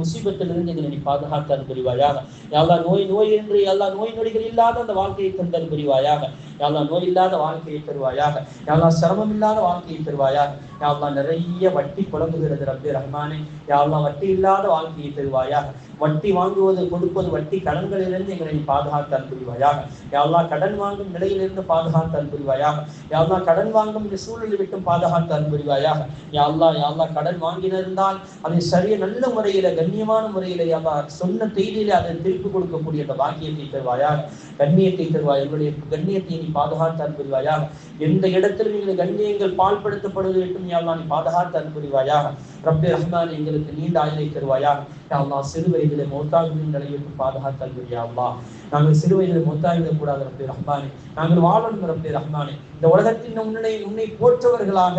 முசீபத்திலிருந்து எங்களை நீ பாதுகாத்தல் புரிவாயாக. யாழ்லா நோய் என்று எல்லா நோய் நொடிகள் இல்லாத அந்த வாழ்க்கையை தந்தல் புரிவாயாக. யாழ்லா நோய் இல்லாத வாழ்க்கையை தருவாயாக. யாழ்லா சிரமம் இல்லாத வாழ்க்கையை தருவாயாக. யாழ்லா நிறைய வட்டி புலம்புகிறது ரப்பே ரஹ்மானே. யாழ்லா வட்டி இல்லாத வாழ்க்கையை தருவாயாக. வட்டி வாங்குவது கொடுப்பது வட்டி கடன்களிலிருந்து எங்களை பாதுகாத்தல் புரிவாயாக. யாழ்லா கடன் வாங்கும் நிலையிலிருந்து பாதுகாத்தல் புரிவாயாக. யாழ்லா கடன் வாங்கும் இந்த சூழலை விட்டு பாதுகாத்தல் புரிவாயாக. யாழ்லா கடன் வாங்கினிருந்தால் அதை சரியா நல்ல முறையில கண்ணியமான முறையில யாழ்லா சொன்ன செய்தியில அதை திருப்பி கொடுக்கக்கூடிய அந்த பாக்கியத்தை தருவாயாக. கண்ணியத்தை தருவாய். எங்களுடைய கண்ணியத்தை நீ பாதுகாத்தல் புரிவாயாக. எந்த இடத்திலும் எங்களுடைய கண்ணியங்கள் பால்படுத்தப்படுவது வேண்டும் யாழ்லா நீ பாதுகாத்தல் புரிவாயாக. ரப்பே ரஹ்மான் எங்களுக்கு நீண்ட ஆயுளை தருவாயாக. யாழ்லா சிறு வயதிலே மௌத்தாகும் நிலையிற்கு பாதுகாத்தல் புரியாதா. நாங்கள் சிறு வயதிலே மௌத்தாகிவிடக் கூடாது ரப்பே ரஹ்மானே. நாங்கள் வாழணும் ரப்பே ரஹ்மானே. இந்த உலகத்தின் உன்னை போற்றவர்களாக,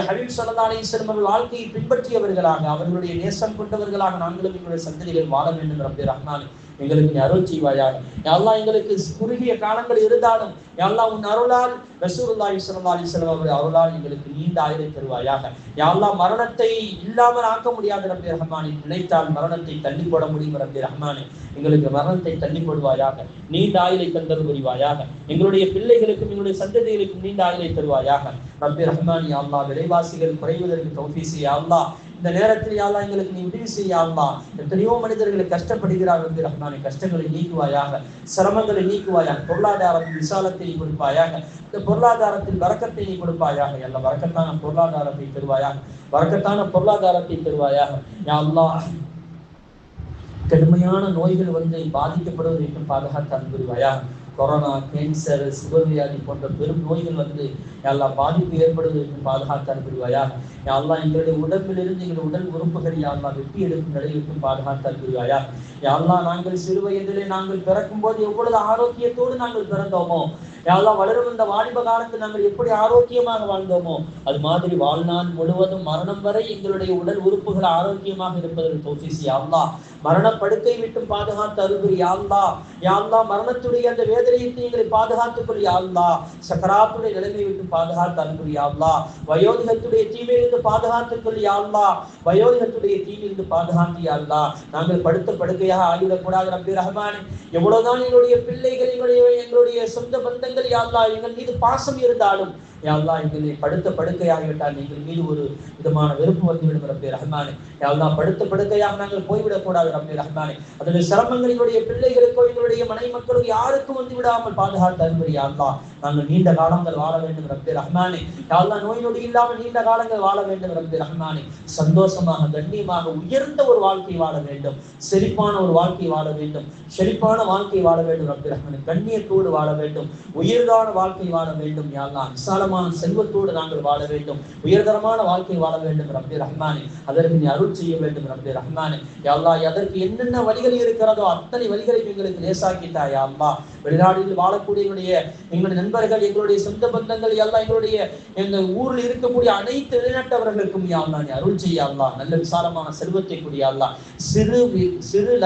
ஹபீப் ஸல்லல்லாஹு அலைஹி வஸல்லம் அவர்கள் வாழ்க்கையை பின்பற்றியவர்களாக, அவர்களுடைய நேசம் கொண்டவர்களாக நாங்களும் எங்களுடைய சந்ததிகள் வாழ வேண்டும் ரப்பே ரஹ்மானே. எங்களுக்கு நீ அருள் செய்வாயாக. யாழ்லா எங்களுக்கு குறுகிய காலங்கள் இருந்தாலும் யாழ்லா உன் அருளால் ரசூலுல்லாஹி ஸல்லல்லாஹு அலைஹி வஸல்லம் அவர்கள் அருளால் எங்களுக்கு நீண்ட ஆயுளை தருவாயாக. யாழ்லா மரணத்தை இல்லாமல் ஆக்க முடியாத ரப்பே ரஹ்மானே. நினைத்தால் மரணத்தை தள்ளி போட முடியும் ரப்பே ரஹ்மானே. எங்களுக்கு மரணத்தை தள்ளி போடுவாயாக. நீண்ட ஆயுளை தந்தல் புரிவாயாக. எங்களுடைய பிள்ளைகளுக்கும் எங்களுடைய சந்ததிகளுக்கும் நீண்ட ஆயுளை தருவாயாக ரப்பே ரஹ்மானே. யாழ்லா விலைவாசிகள் குறைவதற்கு தௌஃபீக் செய்ய அல்லாஹ். இந்த நேரத்தில் யாழ்லா எங்களுக்கு நீ உதவி செய்ய அல்லாஹ். எத்தனையோ மனிதர்களை கஷ்டப்படுகிறார்கள் ரப்பே ரஹ்மானே. கஷ்டங்களை நீக்குவாயாக. சிரமங்களை நீக்குவாயாக. பொருளாதாரத்தில் விசாலத்தை கொடுப்பாயாக. இந்த பொருளாதாரத்தில் வரக்கத்தை நீ கொடுப்பாயாக. எல்லா வரக்கத்தான பொருளாதாரத்தை தருவாயாக. வரக்கத்தான பொருளாதாரத்தை தருவாயாக. யா அல்லாஹ் கடுமையான நோய்கள் பாதிக்கப்படுவதற்கு பாதுகாத்து புரிவாயாக. கொரோனா, கேன்சர், சுகர்வியாதி போன்ற பெரும் நோய்கள் எல்லாம் பாதிப்பு ஏற்படுவதற்கு பாதுகாத்து புரிவாயாக. யாழ்லா எங்களுடைய உடம்பிலிருந்து எங்களுடைய உடல் உறுப்புகள் யாழ்லா வெட்டி எடுக்கும் நிலையிற்கு பாதுகாத்து புரிவாயாக. யாழ்லா நாங்கள் சிறு வயதிலே நாங்கள் பிறக்கும் போது எவ்வளவு ஆரோக்கியத்தோடு நாங்கள் பிறந்தோமோ, யாழ்லா வளரும் இந்த வாலிப காலத்தில் நாங்கள் எப்படி ஆரோக்கியமாக வாழ்ந்தோமோ அது மாதிரி வாழ்நாள் முழுவதும் மரணம் வரை எங்களுடைய உடல் உறுப்புகள் ஆரோக்கியமாக இருப்பதற்கு தௌஃபீக் செய்ய அல்லாஹ். மரணப்படுக்கை விட்டு பாதுகாத்து அருள்புரி யா அல்லாஹ். யா அல்லாஹ் மரணத்துடைய அந்த வேதனையை எங்களை பாதுகாத்துக் கொள் யா அல்லாஹ். சக்கராத்துடைய நிலைமை விட்டு பாதுகாத்து அருள்புரி யா அல்லாஹ். வயோதிகத்துடைய தீமையிலிருந்து பாதுகாத்துக் கொள் யா அல்லாஹ். வயோதிகத்துடைய தீமையிலிருந்து பாதுகாத்து யா அல்லாஹ். நாங்கள் படுத்த படுக்கையாக ஆகிவிடக்கூடாது ரப்பே ரஹ்மானே. எவ்வளவுதான் எங்களுடைய பிள்ளைகள் எங்களுடைய சொந்த பந்தங்கள் யா அல்லாஹ் எங்கள் மீது பாசம் இருந்தாலும் யா அல்லாஹ் எங்களை படுத்த படுக்கையாகிவிட்டால் எங்கள் மீது ஒரு விதமான வெறுப்பு வந்துவிடும் ரப்பே ரஹ்மானே. யா அல்லாஹ் படுத்த படுக்கையாக நாங்கள் போய்விடக்கூடாது ரப்பே ரஹ்மானே. அதனுடைய சிரமங்கள் எங்களுடைய பிள்ளைகளுக்கோ எங்களுடைய மனைவி மக்களுக்கு யாருக்கும் வந்து விடாமல் பாதுகாத்து அருள்புரி யா அல்லாஹ். நாங்கள் நீண்ட காலங்கள் வாழ வேண்டும் ரப்பே ரஹ்மானே. யா அல்லாஹ் நோய் நொடி இல்லாமல் நீண்ட காலங்கள் வாழ வேண்டும் ரப்பே ரஹ்மானே. சந்தோஷமாக கண்ணியமாக உயர்ந்த ஒரு வாழ்க்கை வாழ வேண்டும். செழிப்பான ஒரு வாழ்க்கை வாழ வேண்டும். செழிப்பான வாழ்க்கை வாழ வேண்டும் ரப்பே ரஹ்மானே. கண்ணியத்தோடு வாழ வேண்டும். உயர்தான வாழ்க்கை வாழ வேண்டும் யா அல்லாஹ். விசாலமான செல்வத்தோடு நாங்கள் வாழ வேண்டும். உயர்தரமான வாழ்க்கை வாழ வேண்டும் ரப்பே ரஹ்மானே. அதற்கு நீ அருள் செய்ய வேண்டும் ரப்பே ரஹ்மானே. யா அல்லாஹ் அதற்கு என்னென்ன வழிகள் இருக்கிறதோ அத்தனை வழிகளை எங்களுக்கு லேசாக்கிட்டா யா அல்லாஹ். வெளிநாடுகளில் வாழக்கூடிய எங்களுடைய நண்பர்கள், எங்களுடைய சொந்த பந்தங்கள் எல்லாம் எங்க ஊரில் இருக்கக்கூடிய அனைத்து வெளிநாட்டவர்களுக்கும் யா அல்லாஹ் நீ அருள் செய்ய அல்லாஹ். நல்ல விசாலமான செல்வத்தை கூடிய அல்லாஹ். சிறு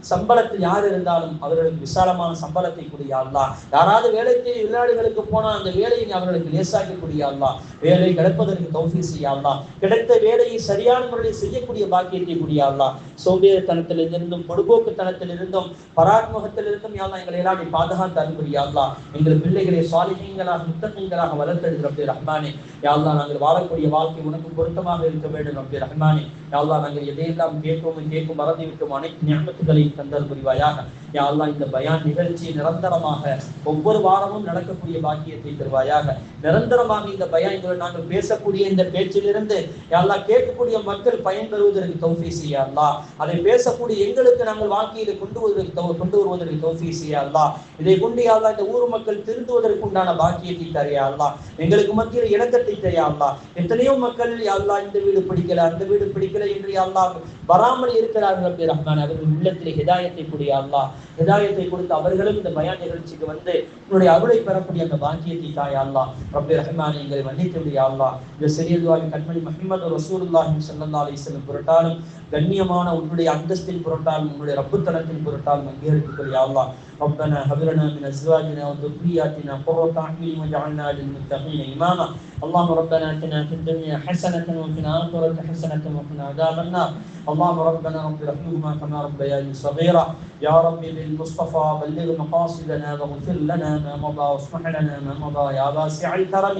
சம்பளத்தில் யார் இருந்தாலும் அவர்களுக்கு விசாலமான சம்பளத்தை கூடிய அல்லாஹ். யாராவது வேலைக்கு வெளிநாடுகளுக்கு போனால் அந்த வேலையை அவர்களுக்கு லேசாக்கக்கூடிய அல்லாஹ். வேலை கிடைப்பதற்கு தௌஃபீக் செய்ய அல்லாஹ். கிடைத்த வேலையை சரியான முறையில் செய்யக்கூடிய பாக்கியத்தை கூடிய அல்லாஹ். சோம்பேறித்தனத்திலிருந்தும் பொடுபோக்குத்தனத்திலிருந்தும் பராத்முகத்திலிருந்தும் யா அல்லாஹ் எங்களை எல்லாம் நீ பாதுகாத்து அருள்புரி யா அல்லாஹ். எங்கள் பிள்ளைகளை சாலிஹீன்களாக முத்தகீன்களாக வளர்த்தெடுத்து ரப்பே ரஹ்மானே. யா அல்லாஹ் நாங்கள் வாழக்கூடிய வாழ்க்கை உனக்கு பொருத்தமாக இருக்க வேண்டும் ரப்பே ரஹ்மானே. யா அல்லாஹ் நாங்கள் எதையெல்லாம் கேட்கும் மறந்து விட்டோம் அனைத்து நியமத்துகளையும் தந்தல் புரிவாயாக. யா அல்லாஹ் இந்த பயான் நிகழ்ச்சி நிரந்தரமாக ஒவ்வொரு வாரமும் நடக்கக்கூடிய பாக்கியத்தை தருவாயாக. நிரந்தரமாக இந்த பயான்கள் நாங்கள் பேசக்கூடிய இந்த பேச்சிலிருந்து யா அல்லாஹ் கேட்கக்கூடிய மக்கள் பயன்பெறுவதற்கு தௌஃபீக் செய்ய அல்லாஹ். அதை பேசக்கூடிய எங்களுக்கு நாங்கள் வாழ்க்கையில கொண்டு வருவதற்கு தௌஃபீக் செய்ய அல்லாஹ். இதை கொண்டு யா அல்லாஹ் இந்த ஊர் மக்கள் திருந்துவதற்கு உண்டான பாக்கியத்தை தரையா அல்லாஹ். எங்களுக்கு மத்தியில் இணக்கத்தை தரையா அல்லாஹ். எத்தனையோ மக்கள் யா அல்லாஹ் இந்த வீடு பிடிக்கல அந்த வீடு பிடிக்கல பயான்களை இன்றைய அல்லாஹ் வராமல் இருக்கிறார்கள் ரப்பி ரஹ்மான். அவர்கள் உள்ளத்திலே ஹிதாயத்தை கூடிய அல்லாஹ் ஹிதாயத்தை கொடுத்து அவர்களும் இந்த பயான் நிகழ்ச்சிக்கு வந்து உன்னுடைய அருளை பெறக்கூடிய அந்த பாக்கியத்தை தாய் அல்லாஹ் ரப்பி ரஹ்மான் எங்களை மன்னித்துடைய அல்லாஹ். இந்த சிறிய துஆவின் கண்மணி முஹம்மது ரசூலுல்லாஹி ஸல்லல்லாஹு அலைஹி வஸல்லம் பொருட்டாலும் கண்ணியமான உன்னுடைய அந்தஸ்தின் பொருட்டாலும் உன்னுடைய ரப்பு தலத்தின் பொருட்டாலும் அங்கீகரிக்கக்கூடிய அல்லாஹ். ربنا هب لنا من ازواجنا وذرياتنا قرة اعين واجعلنا للمتقين اماما. اللهم ربنا اتنا في الدنيا حسنة وفي الآخرة حسنة وقنا عذاب النار. اللهم ربنا رب ارحمهما كما ربياني صغيرا. يا رب بالمصطفى بلغ مقاصدنا واغفر لنا ما مضى واصلح لنا ما مضى يا واسع الكرم.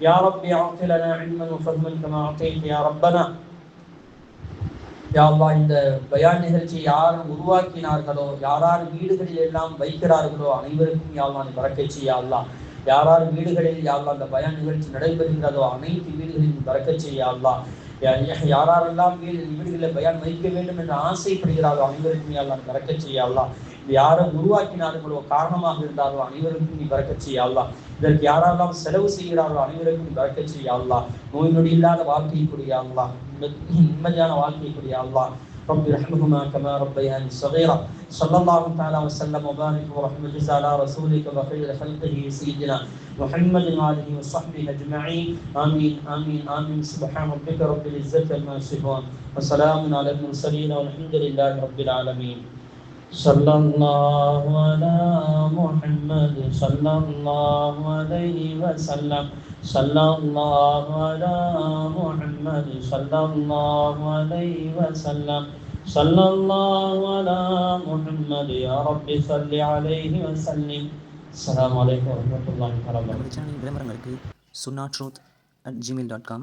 يا رب اعط لنا علما وفهما كما اعطيت يا ربنا. யா அல்லாஹ் இந்த பயான் நிகழ்ச்சியை யார் உருவாக்கினார்களோ யாரார் வீடுகளில் எல்லாம் வைக்கிறார்களோ அனைவருக்கும் யா அல்லாஹ் பரக்கத் செய்ய அல்லாஹ். யாரார் வீடுகளில் யா அல்லாஹ் இந்த பயான் நிகழ்ச்சி நடைபெறுகிறதோ அனைத்து வீடுகளிலும் பரக்கத் செய்ய அல்லாஹ். யாரெல்லாம் வீடுகளில் பயான் வைக்க வேண்டும் என்று ஆசைப்படுகிறாரோ அனைவருக்கும் யா அல்லாஹ் பரக்கத் செய்ய அல்லாஹ். யாரும் உருவாக்கினார்களோ காரணமாக இருந்தார்களோ அனைவருக்கும் நீ பரக்கத் செய்ய அல்லாஹ். இதற்கு யாரெல்லாம் செலவு செய்கிறார்களோ அனைவருக்கும் நீ பரக்கத் செய்ய அல்லாஹ். நோய் நொடி இல்லாத வாழ்க்கையை கூடிய அல்லாஹ், நிம்மதியான வாழ்க்கையை கூடிய அல்லாஹ். رب ارحمهما كما ربياني صغيرا. صلى الله تعالى وسلم وبارك ورحمة على رسولك وخير خلقه سيدنا محمد وآله وصحبه أجمعين. آمين آمين آمين. سبحان ربك رب العزة عما يصفون وسلام على المرسلين والحمد لله رب العالمين. صلى الله على محمد صلى الله عليه وسلم. صلى الله على محمد صلى الله عليه وسلم. صلى الله على محمد يا رب صل عليه وسلم. السلام عليكم ورحمة الله وبركاته. விளம்பரங்களுக்கு sunnatruth@gmail.com